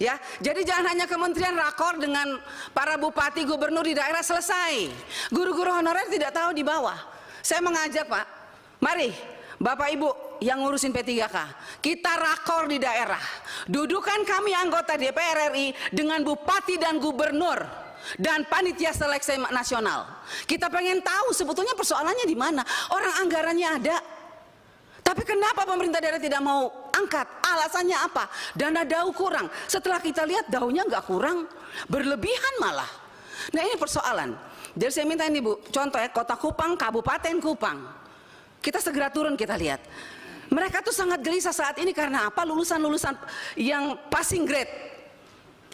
Ya, jadi jangan hanya kementerian rakor dengan para bupati, gubernur di daerah selesai. Guru-guru honorer tidak tahu di bawah. Saya mengajak Pak, mari Bapak Ibu yang ngurusin P3K, kita rakor di daerah. Dudukan kami anggota DPR RI dengan bupati dan gubernur dan panitia seleksi nasional. Kita pengen tahu sebetulnya persoalannya di mana. Orang anggarannya ada, tapi kenapa pemerintah daerah tidak mau angkat? Alasannya apa? Dana dau kurang. Setelah kita lihat daunya nggak kurang, berlebihan malah. Nah ini persoalan. Jadi saya minta ini Bu, contoh ya Kota Kupang, Kabupaten Kupang. Kita segera turun kita lihat. Mereka tuh sangat gelisah saat ini karena apa? Lulusan-lulusan yang passing grade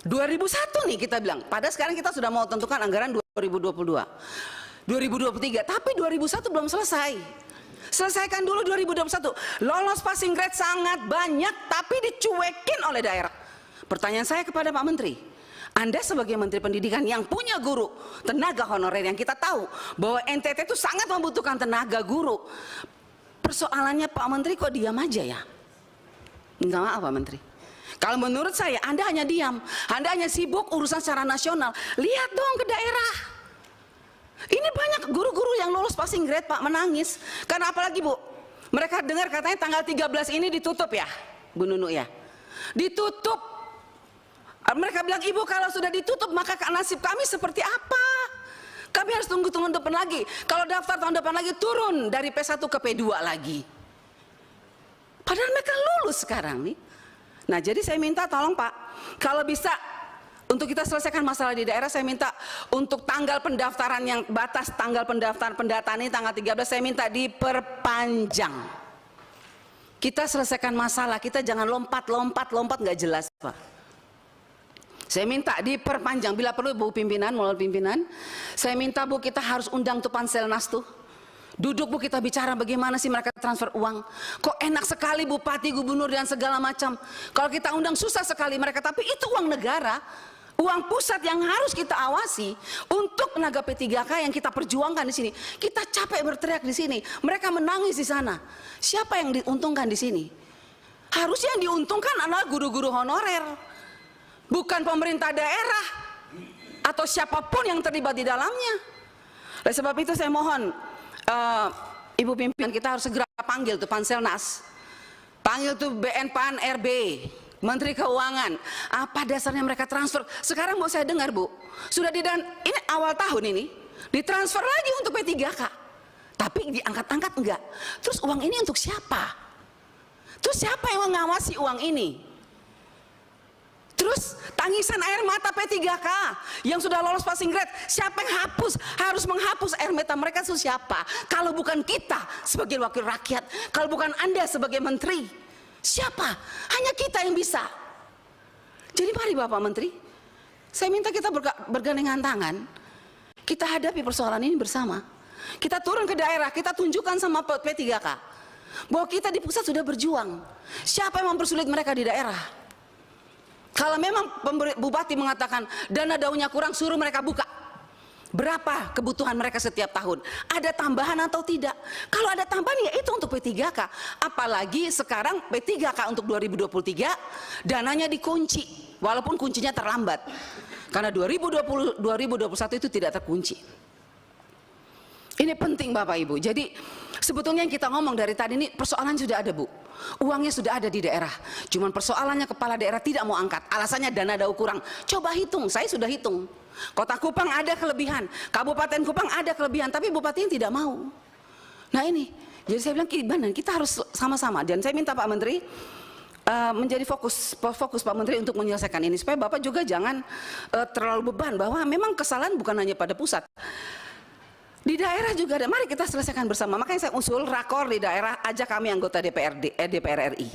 2001 nih kita bilang. Padahal sekarang kita sudah mau tentukan anggaran 2022, 2023, tapi 2001 belum selesai. Selesaikan dulu 2021. Lolos passing grade sangat banyak, tapi dicuekin oleh daerah. Pertanyaan saya kepada Pak Menteri, Anda sebagai Menteri Pendidikan yang punya guru, tenaga honorer yang kita tahu bahwa NTT itu sangat membutuhkan tenaga guru. Persoalannya Pak Menteri kok diam aja ya? Minta maaf Pak Menteri. Kalau menurut saya Anda hanya diam, Anda hanya sibuk urusan secara nasional. Lihat dong ke daerah. Ini banyak guru-guru yang lulus passing grade Pak menangis. Karena apalagi Bu, mereka dengar katanya tanggal 13 ini ditutup ya Bu Nunu ya. Ditutup Mereka bilang, Ibu kalau sudah ditutup maka nasib kami seperti apa? Kami harus tunggu tahun depan lagi. Kalau daftar tahun depan lagi turun dari P1 ke P2 lagi. Padahal mereka lulus sekarang nih. Nah jadi saya minta tolong Pak, kalau bisa untuk kita selesaikan masalah di daerah, saya minta untuk tanggal pendaftaran yang batas tanggal pendaftaran pendataan ini tanggal 13 saya minta diperpanjang. Kita selesaikan masalah, kita jangan lompat nggak jelas Pak. Saya minta diperpanjang, bila perlu Bu pimpinan, melalui pimpinan, saya minta Bu kita harus undang tuh Panselnas tuh. Duduk Bu kita bicara bagaimana sih mereka transfer uang. Kok enak sekali bupati, gubernur dan segala macam. Kalau kita undang susah sekali mereka, tapi itu uang negara, uang pusat yang harus kita awasi untuk tenaga P3K yang kita perjuangkan di sini. Kita capek berteriak di sini, mereka menangis di sana. Siapa yang diuntungkan di sini? Harusnya yang diuntungkan adalah guru-guru honorer, bukan pemerintah daerah atau siapapun yang terlibat di dalamnya. Oleh sebab itu saya mohon Ibu pimpinan kita harus segera panggil tuh Panselnas, panggil tuh BNPAN RB, Menteri Keuangan. Apa dasarnya mereka transfer? Sekarang mau saya dengar Bu, sudah ini awal tahun ini ditransfer lagi untuk P3K, tapi diangkat-angkat enggak. Terus uang ini untuk siapa? Terus siapa yang mengawasi uang ini? Terus tangisan air mata P3K yang sudah lolos passing grade, siapa yang harus menghapus air mata mereka itu siapa? Kalau bukan kita sebagai wakil rakyat, kalau bukan Anda sebagai menteri, siapa? Hanya kita yang bisa. Jadi mari Bapak Menteri, saya minta kita bergandengan tangan, kita hadapi persoalan ini bersama. Kita turun ke daerah, kita tunjukkan sama P3K bahwa kita di pusat sudah berjuang. Siapa yang mempersulit mereka di daerah? Kalau memang bupati mengatakan dana daunnya kurang, suruh mereka buka. Berapa kebutuhan mereka setiap tahun? Ada tambahan atau tidak? Kalau ada tambahan ya itu untuk P3K. Apalagi sekarang P3K untuk 2023 dananya dikunci. Walaupun kuncinya terlambat. Karena 2021 itu tidak terkunci. Ini penting Bapak Ibu. Jadi sebetulnya yang kita ngomong dari tadi ini persoalan sudah ada Bu. Uangnya sudah ada di daerah. Cuman persoalannya kepala daerah tidak mau angkat. Alasannya dana daun kurang. Coba hitung, saya sudah hitung. Kota Kupang ada kelebihan, Kabupaten Kupang ada kelebihan, tapi bupatinya tidak mau. Nah ini, jadi saya bilang kita harus sama-sama. Dan saya minta Pak Menteri menjadi fokus Pak Menteri untuk menyelesaikan ini. Supaya Bapak juga jangan terlalu beban bahwa memang kesalahan bukan hanya pada pusat. Di daerah juga ada, mari kita selesaikan bersama. Makanya saya usul rakor di daerah, ajak kami anggota DPR RI.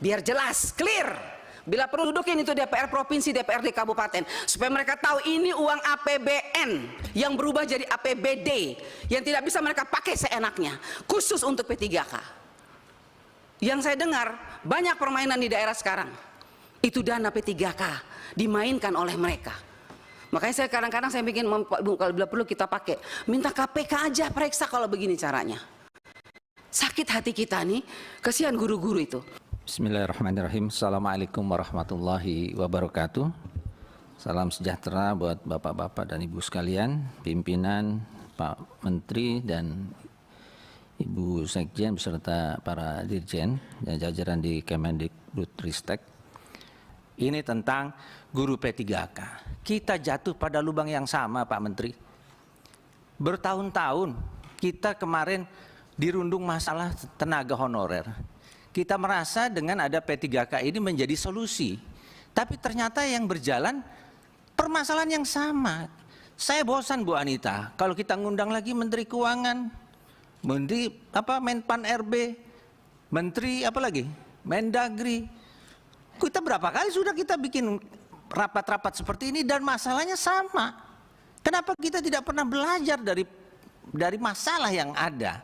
Biar jelas, clear. Bila perlu dudukin itu DPR Provinsi, DPRD Kabupaten. Supaya mereka tahu ini uang APBN yang berubah jadi APBD. Yang tidak bisa mereka pakai seenaknya. Khusus untuk P3K. Yang saya dengar, banyak permainan di daerah sekarang. Itu dana P3K dimainkan oleh mereka. Makanya saya kadang-kadang saya bikin, kalau bila perlu kita pakai, minta KPK aja periksa kalau begini caranya. Sakit hati kita nih, kasihan guru-guru itu. Bismillahirrahmanirrahim. Assalamualaikum warahmatullahi wabarakatuh. Salam sejahtera buat bapak-bapak dan ibu sekalian, pimpinan, Pak Menteri dan Ibu Sekjen beserta para dirjen dan jajaran di Kemendikbudristek. Ini tentang guru P3K. Kita jatuh pada lubang yang sama Pak Menteri. Bertahun-tahun kita kemarin dirundung masalah tenaga honorer. Kita merasa dengan ada P3K ini menjadi solusi. Tapi ternyata yang berjalan permasalahan yang sama. Saya bosan Bu Anita, kalau kita ngundang lagi Menteri Keuangan, Menteri Menpan RB, Menteri apa lagi? Mendagri. Kita berapa kali sudah kita bikin rapat-rapat seperti ini dan masalahnya sama. Kenapa kita tidak pernah belajar dari masalah yang ada?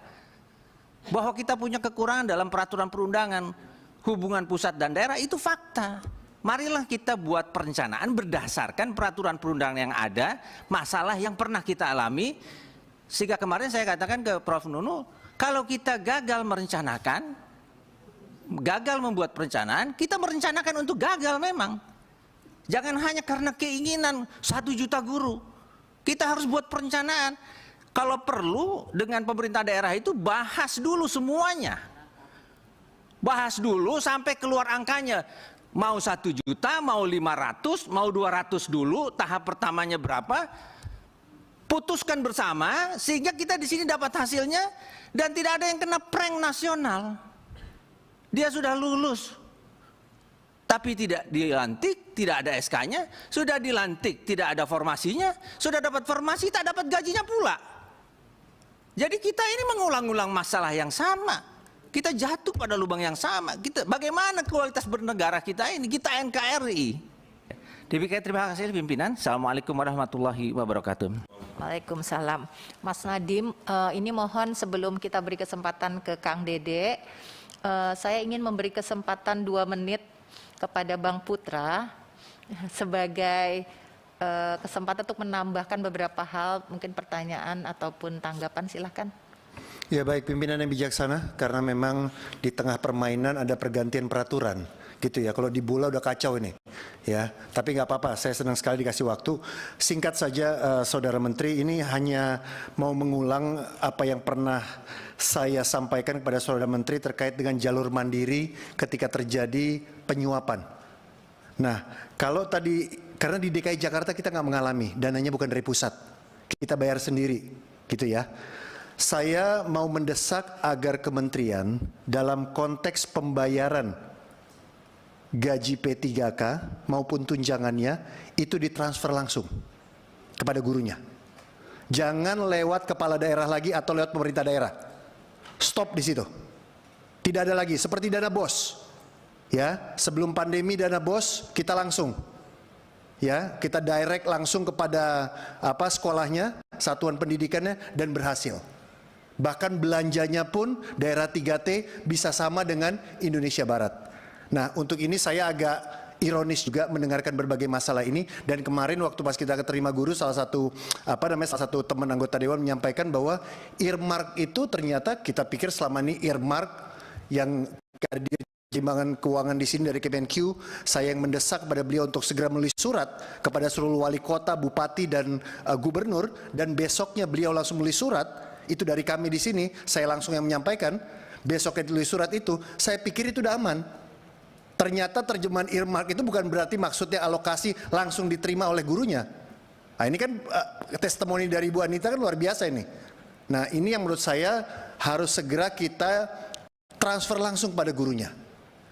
Bahwa kita punya kekurangan dalam peraturan perundangan, hubungan pusat dan daerah itu fakta. Marilah kita buat perencanaan berdasarkan peraturan perundangan yang ada, masalah yang pernah kita alami. Sehingga kemarin saya katakan ke Prof. Nunu, kalau kita gagal merencanakan, gagal membuat perencanaan, kita merencanakan untuk gagal memang. Jangan hanya karena keinginan 1 juta guru. Kita harus buat perencanaan. Kalau perlu dengan pemerintah daerah itu bahas dulu semuanya. Bahas dulu sampai keluar angkanya. Mau 1 juta, mau 500, mau 200 dulu, tahap pertamanya berapa? Putuskan bersama sehingga kita di sini dapat hasilnya dan tidak ada yang kena prank nasional. Dia sudah lulus, tapi tidak dilantik, tidak ada SK-nya, sudah dilantik, tidak ada formasinya, sudah dapat formasi, tak dapat gajinya pula. Jadi kita ini mengulang-ulang masalah yang sama. Kita jatuh pada lubang yang sama. Bagaimana kualitas bernegara kita ini? Kita NKRI. Demikian, terima kasih pimpinan. Assalamualaikum warahmatullahi wabarakatuh. Waalaikumsalam. Mas Nadiem, ini mohon sebelum kita beri kesempatan ke Kang Dede, saya ingin memberi kesempatan 2 menit kepada Bang Putra sebagai kesempatan untuk menambahkan beberapa hal, mungkin pertanyaan ataupun tanggapan, silahkan. Ya baik, pimpinan yang bijaksana, karena memang di tengah permainan ada pergantian peraturan gitu ya. Kalau di bola udah kacau ini ya, tapi nggak apa-apa, saya senang sekali dikasih waktu. Singkat saja Saudara Menteri, ini hanya mau mengulang apa yang pernah saya sampaikan kepada Saudara Menteri terkait dengan jalur mandiri ketika terjadi penyuapan. Nah, kalau tadi, karena di DKI Jakarta kita nggak mengalami, dananya bukan dari pusat, kita bayar sendiri gitu ya. Saya mau mendesak agar kementerian dalam konteks pembayaran gaji P3K maupun tunjangannya itu ditransfer langsung kepada gurunya. Jangan lewat kepala daerah lagi atau lewat pemerintah daerah. Stop di situ. Tidak ada lagi seperti dana BOS. Ya, sebelum pandemi dana BOS kita langsung ya, kita direct langsung kepada sekolahnya, satuan pendidikannya, dan berhasil. Bahkan belanjanya pun daerah 3T bisa sama dengan Indonesia Barat. Nah, untuk ini saya agak ironis juga mendengarkan berbagai masalah ini, dan kemarin waktu pas kita keterima guru salah satu teman anggota dewan menyampaikan bahwa earmark itu ternyata kita pikir selama ini earmark yang ada di timbangan keuangan di sini dari Kemenq. Saya yang mendesak kepada beliau untuk segera menulis surat kepada seluruh wali kota, bupati, dan gubernur, dan besoknya beliau langsung menulis surat. Itu dari kami di sini, saya langsung yang menyampaikan, besoknya ditulis surat itu, saya pikir itu udah aman. Ternyata terjemahan earmark itu bukan berarti maksudnya alokasi langsung diterima oleh gurunya. Nah, ini kan testimoni dari Bu Anita kan luar biasa ini. Nah, ini yang menurut saya harus segera kita transfer langsung pada gurunya,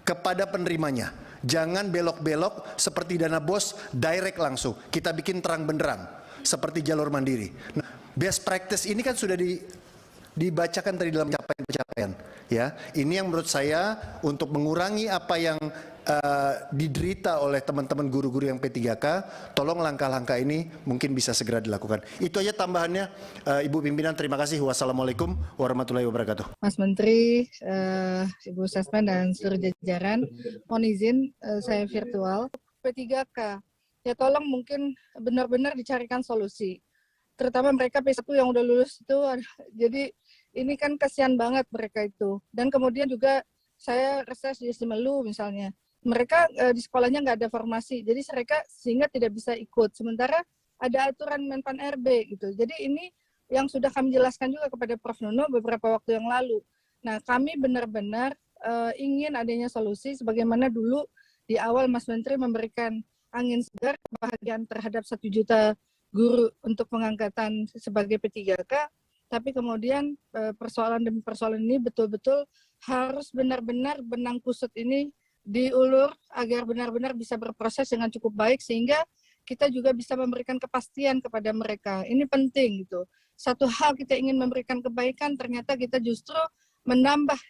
kepada penerimanya. Jangan belok-belok seperti dana BOS, direct langsung. Kita bikin terang benderang seperti jalur mandiri. Nah, best practice ini kan sudah dibacakan tadi dalam pencapaian ya. Ini yang menurut saya untuk mengurangi apa yang diderita oleh teman-teman guru-guru yang P3K, tolong langkah-langkah ini mungkin bisa segera dilakukan. Itu aja tambahannya, Ibu Pimpinan. Terima kasih. Wassalamualaikum warahmatullahi wabarakatuh. Mas Menteri, Ibu Sesmen dan seluruh jajaran, mohon izin saya virtual. P3K, ya tolong mungkin benar-benar dicarikan solusi. Terutama mereka P1 yang udah lulus itu, jadi ini kan kasihan banget mereka itu. Dan kemudian juga saya reses di Simelu misalnya, mereka di sekolahnya nggak ada formasi, jadi mereka sehingga tidak bisa ikut. Sementara ada aturan Menpan RB gitu. Jadi ini yang sudah kami jelaskan juga kepada Prof. Nuno beberapa waktu yang lalu. Nah, kami benar-benar ingin adanya solusi sebagaimana dulu di awal Mas Menteri memberikan angin segar kebahagiaan terhadap 1 juta guru untuk pengangkatan sebagai P3K, tapi kemudian persoalan demi persoalan ini betul-betul harus benar-benar benang kusut ini diulur agar benar-benar bisa berproses dengan cukup baik sehingga kita juga bisa memberikan kepastian kepada mereka. Ini penting gitu. Satu hal kita ingin memberikan kebaikan, ternyata kita justru menambah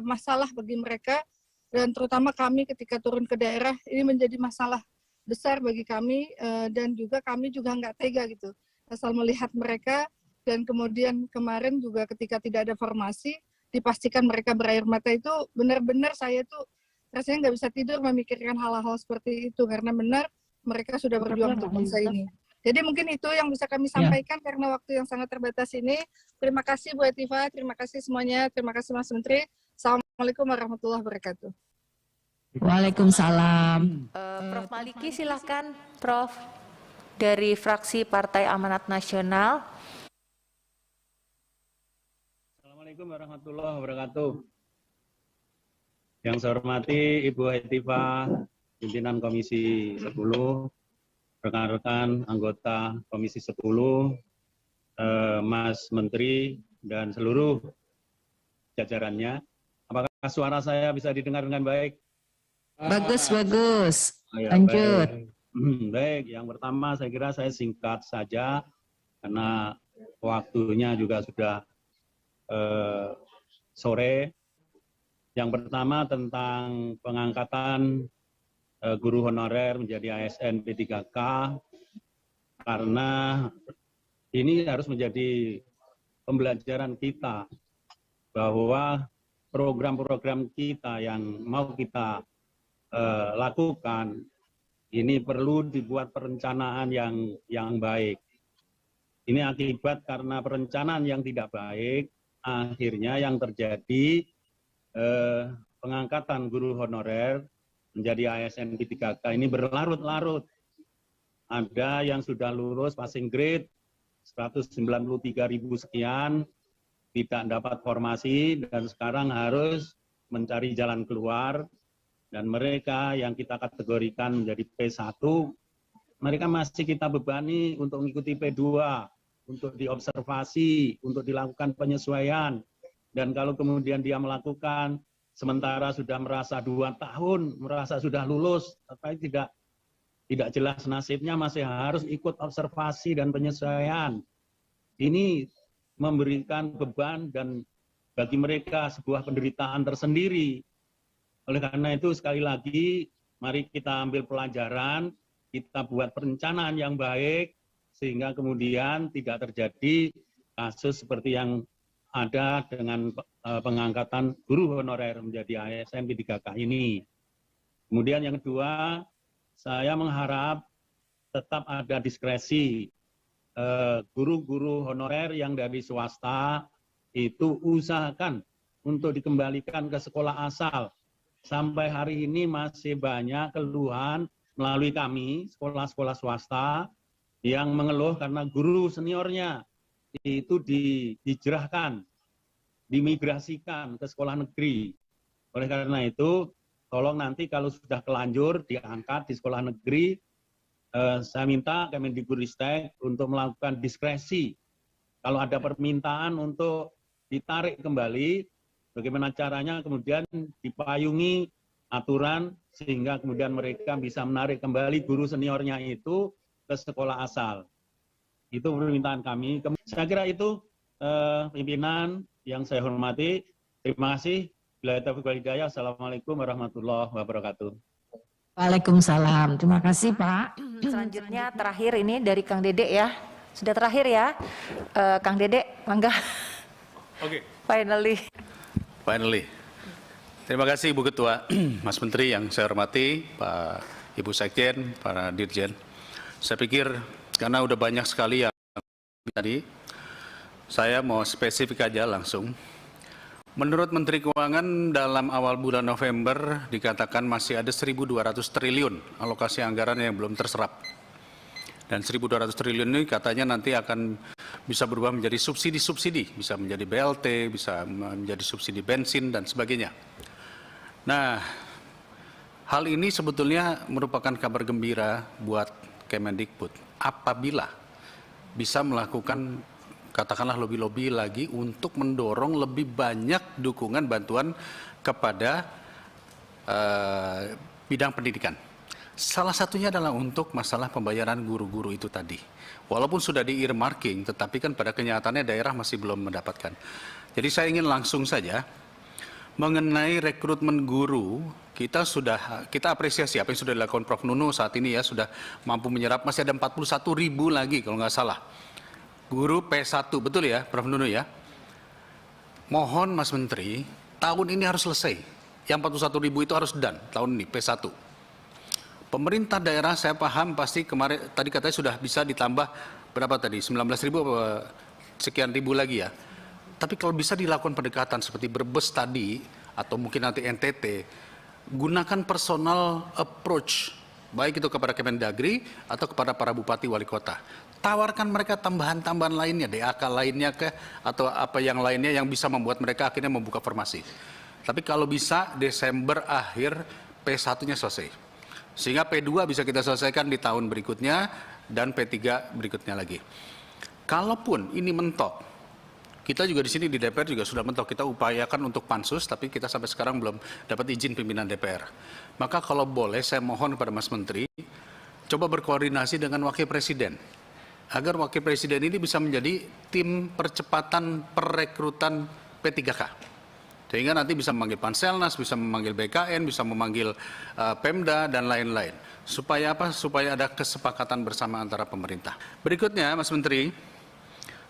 masalah bagi mereka, dan terutama kami ketika turun ke daerah ini menjadi masalah besar bagi kami, dan juga kami juga nggak tega gitu asal melihat mereka. Dan kemudian kemarin juga ketika tidak ada formasi dipastikan mereka berair mata, itu benar-benar saya tuh rasanya nggak bisa tidur memikirkan hal-hal seperti itu karena benar mereka sudah berjuang untuk bangsa ini. Jadi mungkin itu yang bisa kami sampaikan karena waktu yang sangat terbatas ini. Terima kasih Bu Etiva, terima kasih semuanya, terima kasih Mas Menteri. Assalamualaikum warahmatullahi wabarakatuh. Waalaikumsalam. Prof. Maliki silahkan, Prof. Dari fraksi Partai Amanat Nasional. Assalamualaikum warahmatullahi wabarakatuh. Yang saya hormati Ibu Hetiva pimpinan Komisi 10, rekan-rekan anggota Komisi 10, Mas Menteri, dan seluruh jajarannya. Apakah suara saya bisa didengar dengan baik? Bagus, bagus. Oh ya, Lanjut. Baik, yang pertama saya kira saya singkat saja karena waktunya juga sudah sore. Yang pertama tentang pengangkatan guru honorer menjadi ASN P3K, karena ini harus menjadi pembelajaran kita bahwa program-program kita yang mau kita lakukan ini perlu dibuat perencanaan yang baik. Ini akibat karena perencanaan yang tidak baik, akhirnya yang terjadi pengangkatan guru honorer menjadi ASN P3K ini berlarut-larut. Ada yang sudah lulus passing grade 193.000 sekian, tidak dapat formasi dan sekarang harus mencari jalan keluar. Dan mereka yang kita kategorikan menjadi P1, mereka masih kita bebani untuk mengikuti P2, untuk diobservasi, untuk dilakukan penyesuaian. Dan kalau kemudian dia melakukan, sementara sudah merasa 2 tahun, merasa sudah lulus, tapi tidak jelas nasibnya, masih harus ikut observasi dan penyesuaian. Ini memberikan beban dan bagi mereka sebuah penderitaan tersendiri. Oleh karena itu sekali lagi mari kita ambil pelajaran, kita buat perencanaan yang baik sehingga kemudian tidak terjadi kasus seperti yang ada dengan pengangkatan guru honorer menjadi ASN P3K ini. Kemudian yang kedua, saya mengharap tetap ada diskresi guru-guru honorer yang dari swasta itu usahakan untuk dikembalikan ke sekolah asal. Sampai hari ini masih banyak keluhan melalui kami, sekolah-sekolah swasta, yang mengeluh karena guru seniornya itu dihijrahkan, dimigrasikan ke sekolah negeri. Oleh karena itu, tolong nanti kalau sudah kelanjur diangkat di sekolah negeri, saya minta Kemendikbudristek untuk melakukan diskresi. Kalau ada permintaan untuk ditarik kembali, bagaimana caranya kemudian dipayungi aturan sehingga kemudian mereka bisa menarik kembali guru seniornya itu ke sekolah asal. Itu permintaan kami. Saya kira itu pimpinan yang saya hormati. Terima kasih. Bila taufiq wal hidayah. Assalamualaikum warahmatullahi wabarakatuh. Waalaikumsalam. Terima kasih Pak. Selanjutnya terakhir ini dari Kang Dede ya. Sudah terakhir ya. Kang Dede, mangga. Oke. Finally. Terima kasih Ibu Ketua, Mas Menteri yang saya hormati, Pak Ibu Sekjen, para Dirjen. Saya pikir karena udah banyak sekali yang tadi, saya mau spesifik aja langsung. Menurut Menteri Keuangan dalam awal bulan November dikatakan masih ada 1.200 triliun alokasi anggaran yang belum terserap. Dan 1.200 triliun ini katanya nanti akan bisa berubah menjadi subsidi-subsidi, bisa menjadi BLT, bisa menjadi subsidi bensin, dan sebagainya. Nah, hal ini sebetulnya merupakan kabar gembira buat Kemendikbud. Apabila bisa melakukan, katakanlah lobby-lobby lagi untuk mendorong lebih banyak dukungan bantuan kepada bidang pendidikan. Salah satunya adalah untuk masalah pembayaran guru-guru itu tadi. Walaupun sudah di-earmarking, tetapi kan pada kenyataannya daerah masih belum mendapatkan. Jadi saya ingin langsung saja mengenai rekrutmen guru, kita apresiasi apa yang sudah dilakukan Prof. Nunu saat ini ya, sudah mampu menyerap, masih ada 41.000 lagi kalau nggak salah. Guru P1, betul ya Prof. Nunu ya? Mohon Mas Menteri, tahun ini harus selesai. Yang 41.000 itu harus done tahun ini, P1. Pemerintah daerah saya paham pasti kemarin tadi katanya sudah bisa ditambah berapa tadi 19.000 sekian ribu lagi ya. Tapi kalau bisa dilakukan pendekatan seperti Brebes tadi atau mungkin nanti NTT, gunakan personal approach baik itu kepada Kemendagri atau kepada para bupati wali kota. Tawarkan mereka tambahan-tambahan lainnya, DAK lainnya atau apa yang lainnya yang bisa membuat mereka akhirnya membuka formasi. Tapi kalau bisa Desember akhir P1-nya selesai. Sehingga P2 bisa kita selesaikan di tahun berikutnya dan P3 berikutnya lagi. Kalaupun ini mentok, kita juga di sini di DPR juga sudah mentok, kita upayakan untuk pansus, tapi kita sampai sekarang belum dapat izin pimpinan DPR. Maka kalau boleh saya mohon kepada Mas Menteri, coba berkoordinasi dengan Wakil Presiden, agar Wakil Presiden ini bisa menjadi tim percepatan perekrutan P3K. Sehingga nanti bisa memanggil Panselnas, bisa memanggil BKN, bisa memanggil Pemda, dan lain-lain. Supaya apa? Supaya ada kesepakatan bersama antara pemerintah. Berikutnya, Mas Menteri,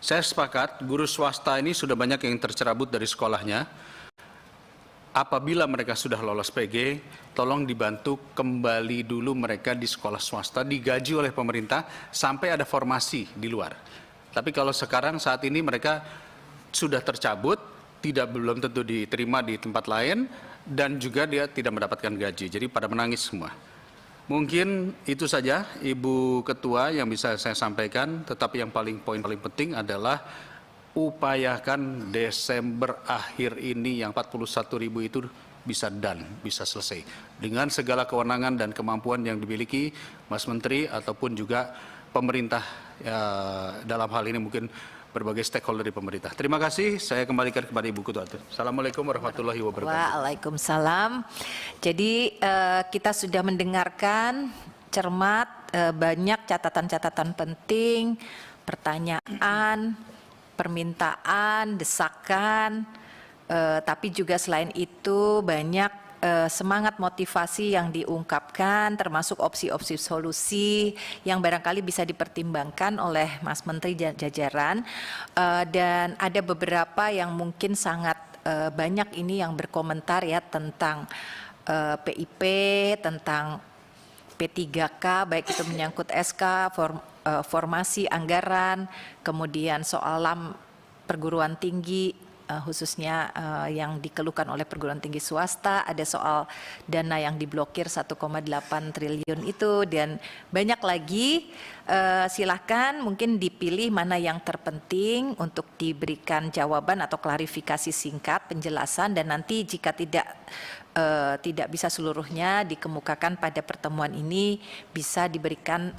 saya sepakat guru swasta ini sudah banyak yang tercerabut dari sekolahnya. Apabila mereka sudah lolos PG, tolong dibantu kembali dulu mereka di sekolah swasta, digaji oleh pemerintah sampai ada formasi di luar. Tapi kalau sekarang saat ini mereka sudah tercabut, belum tentu diterima di tempat lain, dan juga dia tidak mendapatkan gaji. Jadi pada menangis semua. Mungkin itu saja Ibu Ketua yang bisa saya sampaikan, tetapi yang poin paling penting adalah upayakan Desember akhir ini yang 41.000 itu bisa bisa selesai. Dengan segala kewenangan dan kemampuan yang dimiliki Mas Menteri ataupun juga pemerintah dalam hal ini mungkin berbagai stakeholder di pemerintah. Terima kasih, saya kembalikan kepada Ibu Ketua. Assalamualaikum warahmatullahi wabarakatuh. Waalaikumsalam. Jadi kita sudah mendengarkan cermat banyak catatan-catatan penting, pertanyaan, permintaan, desakan, tapi juga selain itu banyak semangat motivasi yang diungkapkan, termasuk opsi-opsi solusi yang barangkali bisa dipertimbangkan oleh Mas Menteri jajaran, dan ada beberapa yang mungkin sangat banyak ini yang berkomentar ya tentang PIP, tentang P3K, baik itu menyangkut SK, formasi anggaran, kemudian soal perguruan tinggi, khususnya yang dikeluhkan oleh perguruan tinggi swasta, ada soal dana yang diblokir 1,8 triliun itu, dan banyak lagi. Silahkan mungkin dipilih mana yang terpenting untuk diberikan jawaban atau klarifikasi singkat, penjelasan, dan nanti jika tidak bisa seluruhnya dikemukakan pada pertemuan ini, bisa diberikan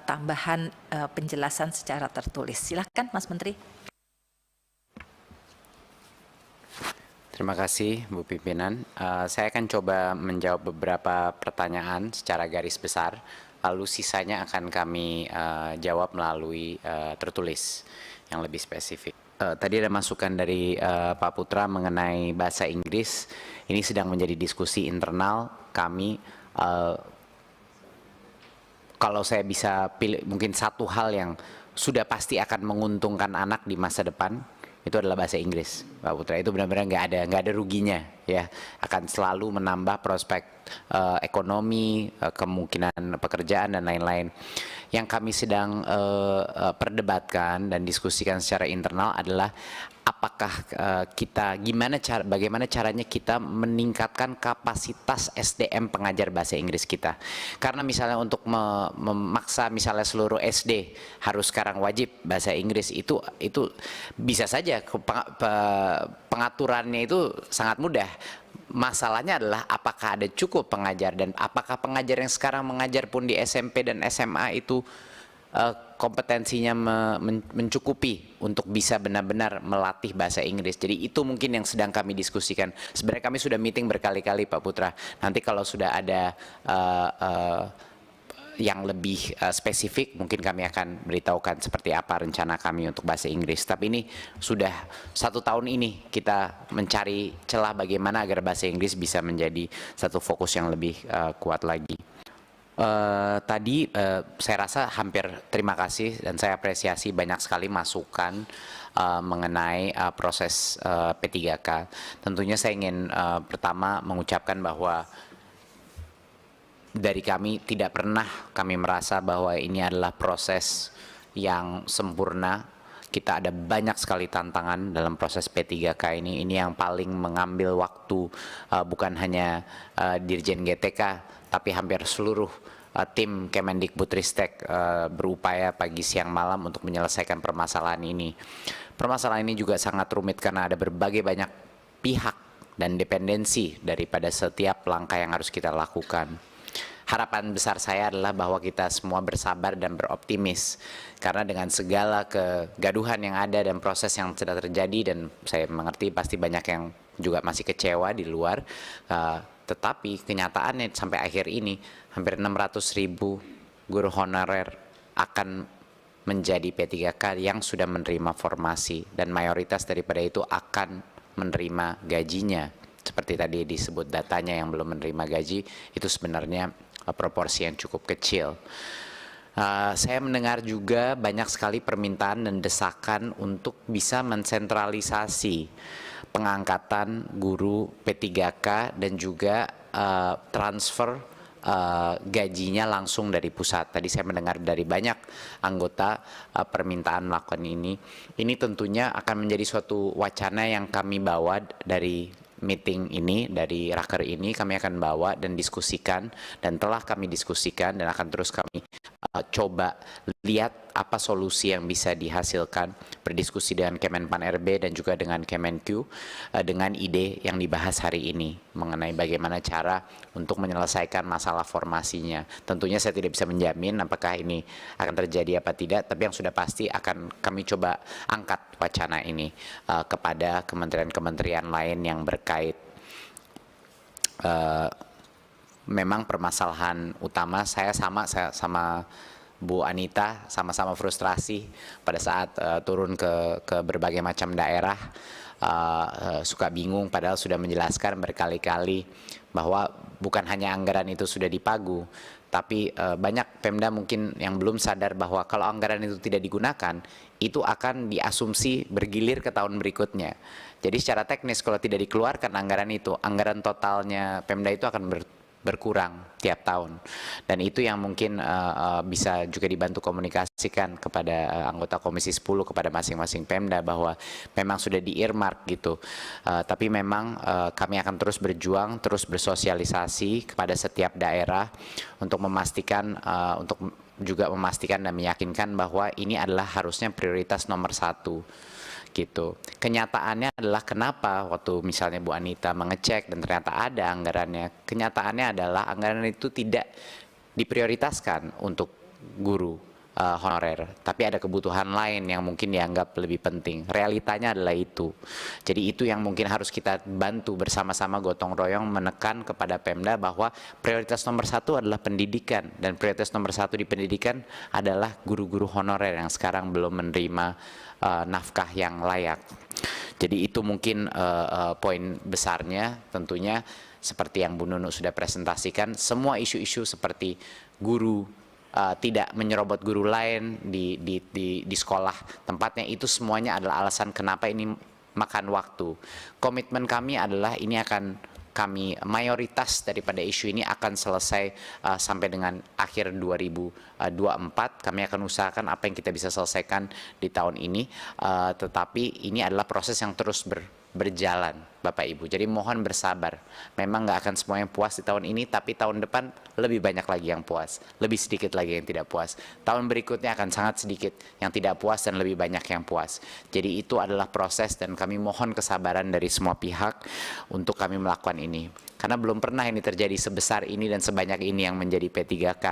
tambahan penjelasan secara tertulis. Silahkan Mas Menteri. Terima kasih Bu Pimpinan. Saya akan coba menjawab beberapa pertanyaan secara garis besar, lalu sisanya akan kami jawab melalui tertulis yang lebih spesifik. Tadi ada masukan dari Pak Putra mengenai bahasa Inggris. Ini sedang menjadi diskusi internal kami. Kalau saya bisa pilih mungkin satu hal yang sudah pasti akan menguntungkan anak di masa depan, itu adalah bahasa Inggris, Pak Putra. Itu benar-benar nggak ada ruginya, ya. Akan selalu menambah prospek ekonomi, kemungkinan pekerjaan dan lain-lain. Yang kami sedang perdebatkan dan diskusikan secara internal adalah apakah bagaimana caranya kita meningkatkan kapasitas SDM pengajar bahasa Inggris kita. Karena misalnya untuk memaksa misalnya seluruh SD harus sekarang wajib bahasa Inggris, itu bisa saja pengaturannya itu sangat mudah. Masalahnya adalah apakah ada cukup pengajar, dan apakah pengajar yang sekarang mengajar pun di SMP dan SMA itu kompetensinya mencukupi untuk bisa benar-benar melatih bahasa Inggris. Jadi itu mungkin yang sedang kami diskusikan. Sebenarnya kami sudah meeting berkali-kali Pak Putra. Nanti kalau sudah ada yang lebih spesifik, mungkin kami akan beritahukan seperti apa rencana kami untuk bahasa Inggris. Tapi ini sudah 1 tahun ini kita mencari celah bagaimana agar bahasa Inggris bisa menjadi satu fokus yang lebih kuat lagi. Tadi saya rasa hampir terima kasih dan saya apresiasi banyak sekali masukan mengenai proses P3K. Tentunya saya ingin pertama mengucapkan bahwa dari kami tidak pernah kami merasa bahwa ini adalah proses yang sempurna. Kita ada banyak sekali tantangan dalam proses P3K ini. Ini yang paling mengambil waktu bukan hanya Dirjen GTK, tapi hampir seluruh tim Kemendikbudristek berupaya pagi siang malam untuk menyelesaikan permasalahan ini. Permasalahan ini juga sangat rumit karena ada berbagai banyak pihak dan dependensi daripada setiap langkah yang harus kita lakukan. harapan besar saya adalah bahwa kita semua bersabar dan beroptimis, karena dengan segala kegaduhan yang ada dan proses yang sudah terjadi, dan saya mengerti pasti banyak yang juga masih kecewa di luar, tetapi kenyataannya sampai akhir ini hampir 600.000 guru honorer akan menjadi P3K yang sudah menerima formasi, dan mayoritas daripada itu akan menerima gajinya. Seperti tadi disebut datanya, yang belum menerima gaji itu sebenarnya proporsi yang cukup kecil. Saya mendengar juga banyak sekali permintaan dan desakan untuk bisa mensentralisasi pengangkatan guru P3K dan juga transfer gajinya langsung dari pusat. Tadi saya mendengar dari banyak anggota permintaan melakukan ini. Ini tentunya akan menjadi suatu wacana yang kami bawa dari meeting ini, dari raker ini kami akan bawa dan diskusikan, dan telah kami diskusikan dan akan terus kami coba lihat apa solusi yang bisa dihasilkan, berdiskusi dengan Kemenpan RB dan juga dengan Kemenq dengan ide yang dibahas hari ini mengenai bagaimana cara untuk menyelesaikan masalah formasinya. Tentunya saya tidak bisa menjamin apakah ini akan terjadi apa tidak, tapi yang sudah pasti akan kami coba angkat wacana ini kepada kementerian-kementerian lain yang berkait. Memang permasalahan utama saya sama Bu Anita, sama-sama frustrasi pada saat turun ke berbagai macam daerah, suka bingung padahal sudah menjelaskan berkali-kali bahwa bukan hanya anggaran itu sudah dipagu, tapi banyak Pemda mungkin yang belum sadar bahwa kalau anggaran itu tidak digunakan, itu akan diasumsi bergilir ke tahun berikutnya. Jadi secara teknis kalau tidak dikeluarkan anggaran itu, anggaran totalnya Pemda itu akan berkurang tiap tahun, dan itu yang mungkin bisa juga dibantu komunikasikan kepada anggota Komisi 10 kepada masing-masing Pemda bahwa memang sudah di-earmark gitu, tapi memang kami akan terus berjuang, terus bersosialisasi kepada setiap daerah untuk memastikan dan meyakinkan bahwa ini adalah harusnya prioritas nomor 1. Gitu. Kenyataannya adalah kenapa waktu misalnya Bu Anita mengecek dan ternyata ada anggarannya, kenyataannya adalah anggaran itu tidak diprioritaskan untuk guru honorer, tapi ada kebutuhan lain yang mungkin dianggap lebih penting. Realitanya adalah itu. Jadi itu yang mungkin harus kita bantu bersama-sama gotong royong menekan kepada Pemda bahwa prioritas nomor 1 adalah pendidikan, dan prioritas nomor 1 di pendidikan adalah guru-guru honorer yang sekarang belum menerima nafkah yang layak. Jadi itu mungkin poin besarnya. Tentunya seperti yang Bu Nunu sudah presentasikan, semua isu-isu seperti guru tidak menyerobot guru lain di sekolah tempatnya, itu semuanya adalah alasan kenapa ini makan waktu. Komitmen kami adalah ini akan mayoritas daripada isu ini akan selesai sampai dengan akhir 2024. Kami akan usahakan apa yang kita bisa selesaikan di tahun ini, tetapi ini adalah proses yang terus berjalan, Bapak Ibu. Jadi mohon bersabar. Memang nggak akan semua yang puas di tahun ini, tapi tahun depan lebih banyak lagi yang puas, lebih sedikit lagi yang tidak puas. Tahun berikutnya akan sangat sedikit yang tidak puas dan lebih banyak yang puas. Jadi itu adalah proses, dan kami mohon kesabaran dari semua pihak untuk kami melakukan ini. Karena belum pernah ini terjadi sebesar ini dan sebanyak ini yang menjadi P3K.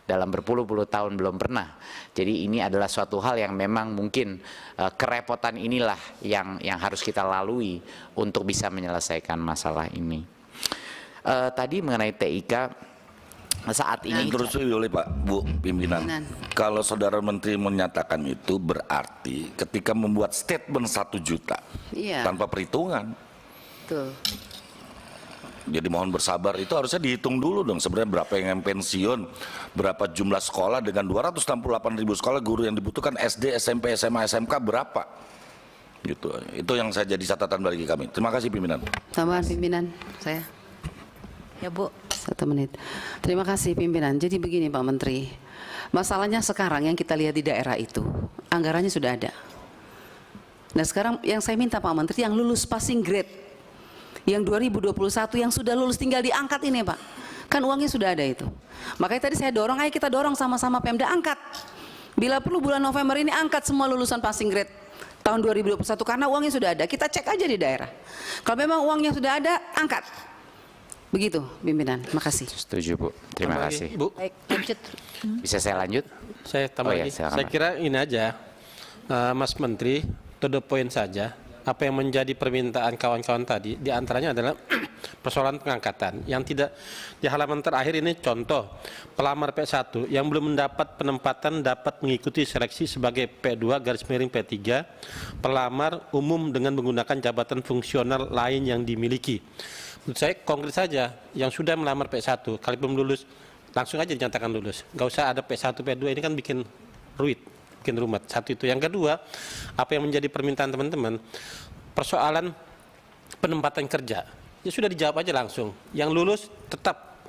Dalam berpuluh-puluh tahun belum pernah. Jadi ini adalah suatu hal yang memang mungkin kerepotan inilah yang harus kita lalui untuk bisa menyelesaikan masalah ini. Tadi mengenai TIK, saat ini terus oleh Pak Bu pimpinan. Kalau saudara menteri menyatakan itu berarti ketika membuat statement 1 juta tanpa perhitungan. Betul. Jadi mohon bersabar, itu harusnya dihitung dulu dong sebenarnya berapa yang pensiun, berapa jumlah sekolah dengan 268.000 sekolah guru yang dibutuhkan SD, SMP, SMA, SMK berapa? Gitu. Itu yang saya jadi catatan bagi kami. Terima kasih pimpinan. Tambahan pimpinan saya. Ya Bu. 1 menit. Terima kasih pimpinan. Jadi begini Pak Menteri, masalahnya sekarang yang kita lihat di daerah itu anggarannya sudah ada. Nah sekarang yang saya minta Pak Menteri yang lulus passing grade yang 2021 yang sudah lulus tinggal diangkat ini Pak, kan uangnya sudah ada itu. Makanya tadi saya dorong, ayo kita dorong sama-sama Pemda angkat. Bila perlu bulan November ini angkat semua lulusan passing grade tahun 2021 karena uangnya sudah ada. Kita cek aja di daerah. Kalau memang uangnya sudah ada, angkat. Begitu, pimpinan. Makasih. Setuju, Bu. Terima Tambah kasih. lagi, Bu. Baik, lanjut. Bisa saya lanjut? Saya tambah Oh, ya, lagi. silakan, Saya Pak. kira ini aja, Mas Menteri, to the point saja. Apa yang menjadi permintaan kawan-kawan tadi, diantaranya adalah persoalan pengangkatan. Yang tidak di halaman terakhir ini contoh, pelamar P1 yang belum mendapat penempatan dapat mengikuti seleksi sebagai P2 garis miring P3, pelamar umum dengan menggunakan jabatan fungsional lain yang dimiliki. Menurut saya konkret saja, yang sudah melamar P1, kali belum lulus, langsung aja dinyatakan lulus. Nggak usah ada P1, P2, ini kan bikin ruwet, bikin rumit. Satu itu. Yang kedua, apa yang menjadi permintaan teman-teman, persoalan penempatan kerja. Ya sudah dijawab aja langsung. Yang lulus tetap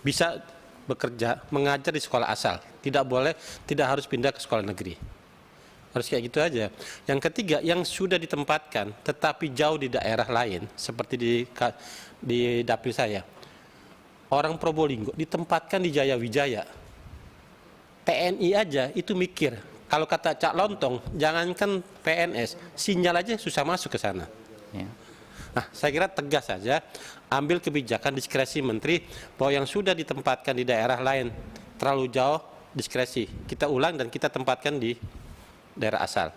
bisa bekerja, mengajar di sekolah asal. Tidak boleh, tidak harus pindah ke sekolah negeri. Harus kayak gitu aja. Yang ketiga, yang sudah ditempatkan tetapi jauh di daerah lain, seperti di dapil saya. Orang Probolinggo ditempatkan di Jaya Wijaya. TNI aja itu mikir. Kalau kata Cak Lontong, jangankan PNS, sinyal aja susah masuk ke sana. Ya. Nah, saya kira tegas saja, ambil kebijakan diskresi menteri bahwa yang sudah ditempatkan di daerah lain terlalu jauh, diskresi. Kita ulang dan kita tempatkan di daerah asal.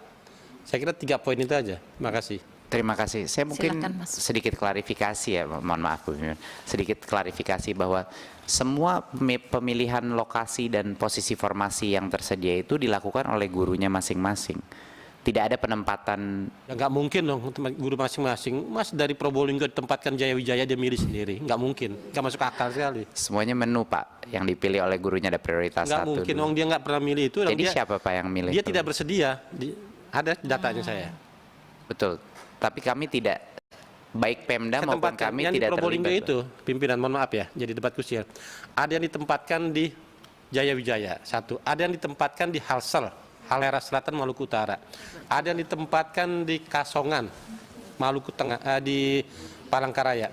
Saya kira 3 poin itu aja. Terima kasih. Terima kasih. Saya mungkin Silakan, Mas. sedikit klarifikasi ya, mohon maaf Bu Pimpinan. Sedikit klarifikasi bahwa semua pemilihan lokasi dan posisi formasi yang tersedia itu dilakukan oleh gurunya masing-masing. Tidak ada penempatan. Ya nggak mungkin dong guru masing-masing. Mas dari Probolinggo ditempatkan Jaya Wijaya dia milih sendiri. Nggak mungkin. Nggak masuk akal sekali. Semuanya menu Pak, yang dipilih oleh gurunya ada prioritas Nggak satu. mungkin. dulu. Dia nggak pernah milih itu. Jadi siapa Pak yang milih? Dia tidak bersedia. Ada datanya saya. Betul. Tapi kami tidak, baik Pemda Saya maupun tempatkan. kami Yang tidak di Probolinggo terlibat. itu, pimpinan mohon maaf ya, jadi debat krusial. Ada yang ditempatkan di Jaya Wijaya, satu. Ada yang ditempatkan di Halsel, Halera Selatan, Maluku Utara. Ada yang ditempatkan di Kasongan, Maluku Tengah, di Palangkaraya.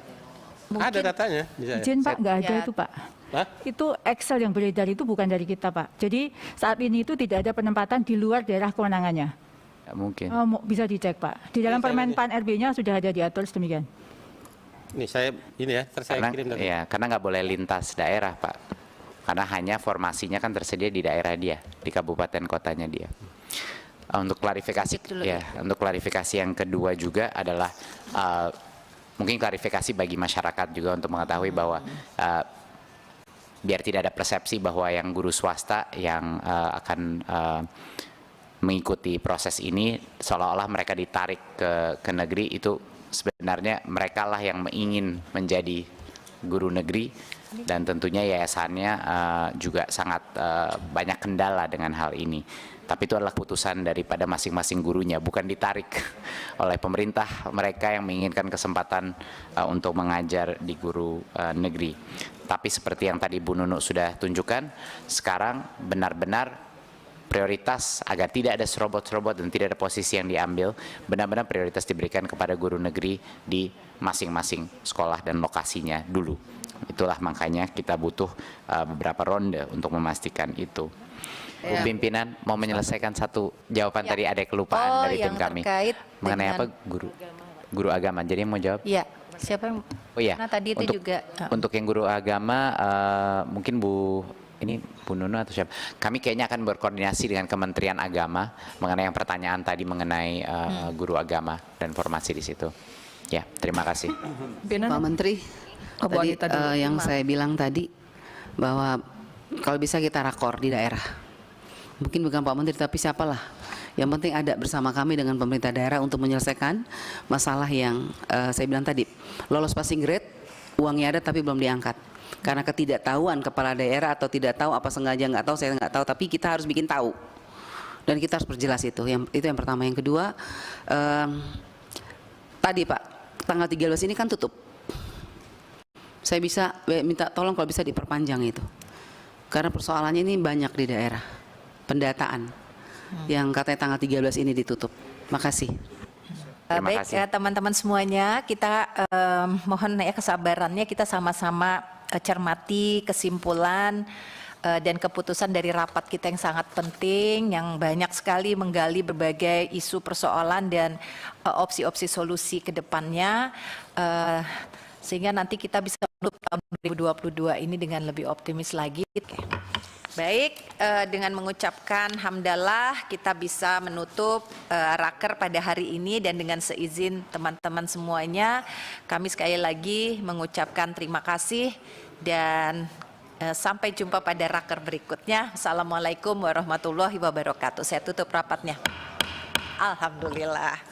Ada datanya. di saya. Izin Pak, nggak ada Ya. itu Pak. Hah? Itu Excel yang beredar itu bukan dari kita Pak. Jadi saat ini itu tidak ada penempatan di luar daerah kewenangannya. Mungkin. Bisa dicek Pak. Di dalam Permen PAN RB-nya sudah ada diatur sedemikian. Ini saya Karena, kirim dari. ya, karena nggak boleh lintas daerah Pak. Karena hanya formasinya kan tersedia di daerah dia, di kabupaten kotanya dia. Untuk klarifikasi, ya, untuk klarifikasi yang kedua juga adalah mungkin klarifikasi bagi masyarakat juga untuk mengetahui bahwa biar tidak ada persepsi bahwa yang guru swasta yang akan mengikuti proses ini seolah-olah mereka ditarik ke negeri, itu sebenarnya mereka lah yang ingin menjadi guru negeri, dan tentunya yayasannya juga sangat banyak kendala dengan hal ini. Tapi itu adalah keputusan daripada masing-masing gurunya, bukan ditarik oleh pemerintah mereka yang menginginkan kesempatan untuk mengajar di guru negeri. Tapi seperti yang tadi Bu Nunuk sudah tunjukkan, sekarang benar-benar prioritas agar tidak ada serobot-serobot dan tidak ada posisi yang diambil, benar-benar prioritas diberikan kepada guru negeri di masing-masing sekolah dan lokasinya dulu. Itulah makanya kita butuh beberapa ronde untuk memastikan itu. Bu Pimpinan mau menyelesaikan satu jawaban tadi, ada kelupaan dari tim kami mengenai apa, guru agama. Jadi yang mau jawab? Iya. Siapa yang? Oh iya. Nah tadi itu juga. Untuk yang guru agama mungkin Bu Nunu atau siapa? Kami kayaknya akan berkoordinasi dengan Kementerian Agama mengenai yang pertanyaan tadi mengenai guru agama dan formasi di situ. Ya, terima kasih. Pak Menteri, tadi, yang saya bilang tadi bahwa kalau bisa kita rakor di daerah. Mungkin bukan Pak Menteri tapi siapalah. Yang penting ada bersama kami dengan pemerintah daerah untuk menyelesaikan masalah yang saya bilang tadi. Lolos passing grade, uangnya ada tapi belum diangkat. Karena ketidaktahuan kepala daerah atau tidak tahu apa sengaja nggak tahu, saya nggak tahu, tapi kita harus bikin tahu dan kita harus perjelas itu. Itu yang pertama. Yang kedua, tadi Pak, tanggal 13 ini kan tutup. Saya bisa minta tolong kalau bisa diperpanjang itu, karena persoalannya ini banyak di daerah pendataan yang katanya tanggal 13 ini ditutup. Makasih. Baik ya teman-teman semuanya, kita mohon ya kesabarannya, kita sama-sama cermati kesimpulan dan keputusan dari rapat kita yang sangat penting, yang banyak sekali menggali berbagai isu persoalan dan opsi-opsi solusi ke depannya, sehingga nanti kita bisa menutup tahun 2022 ini dengan lebih optimis lagi. Baik, dengan mengucapkan hamdalah kita bisa menutup raker pada hari ini, dan dengan seizin teman-teman semuanya kami sekali lagi mengucapkan terima kasih dan sampai jumpa pada raker berikutnya. Assalamualaikum warahmatullahi wabarakatuh. Saya tutup rapatnya. Alhamdulillah.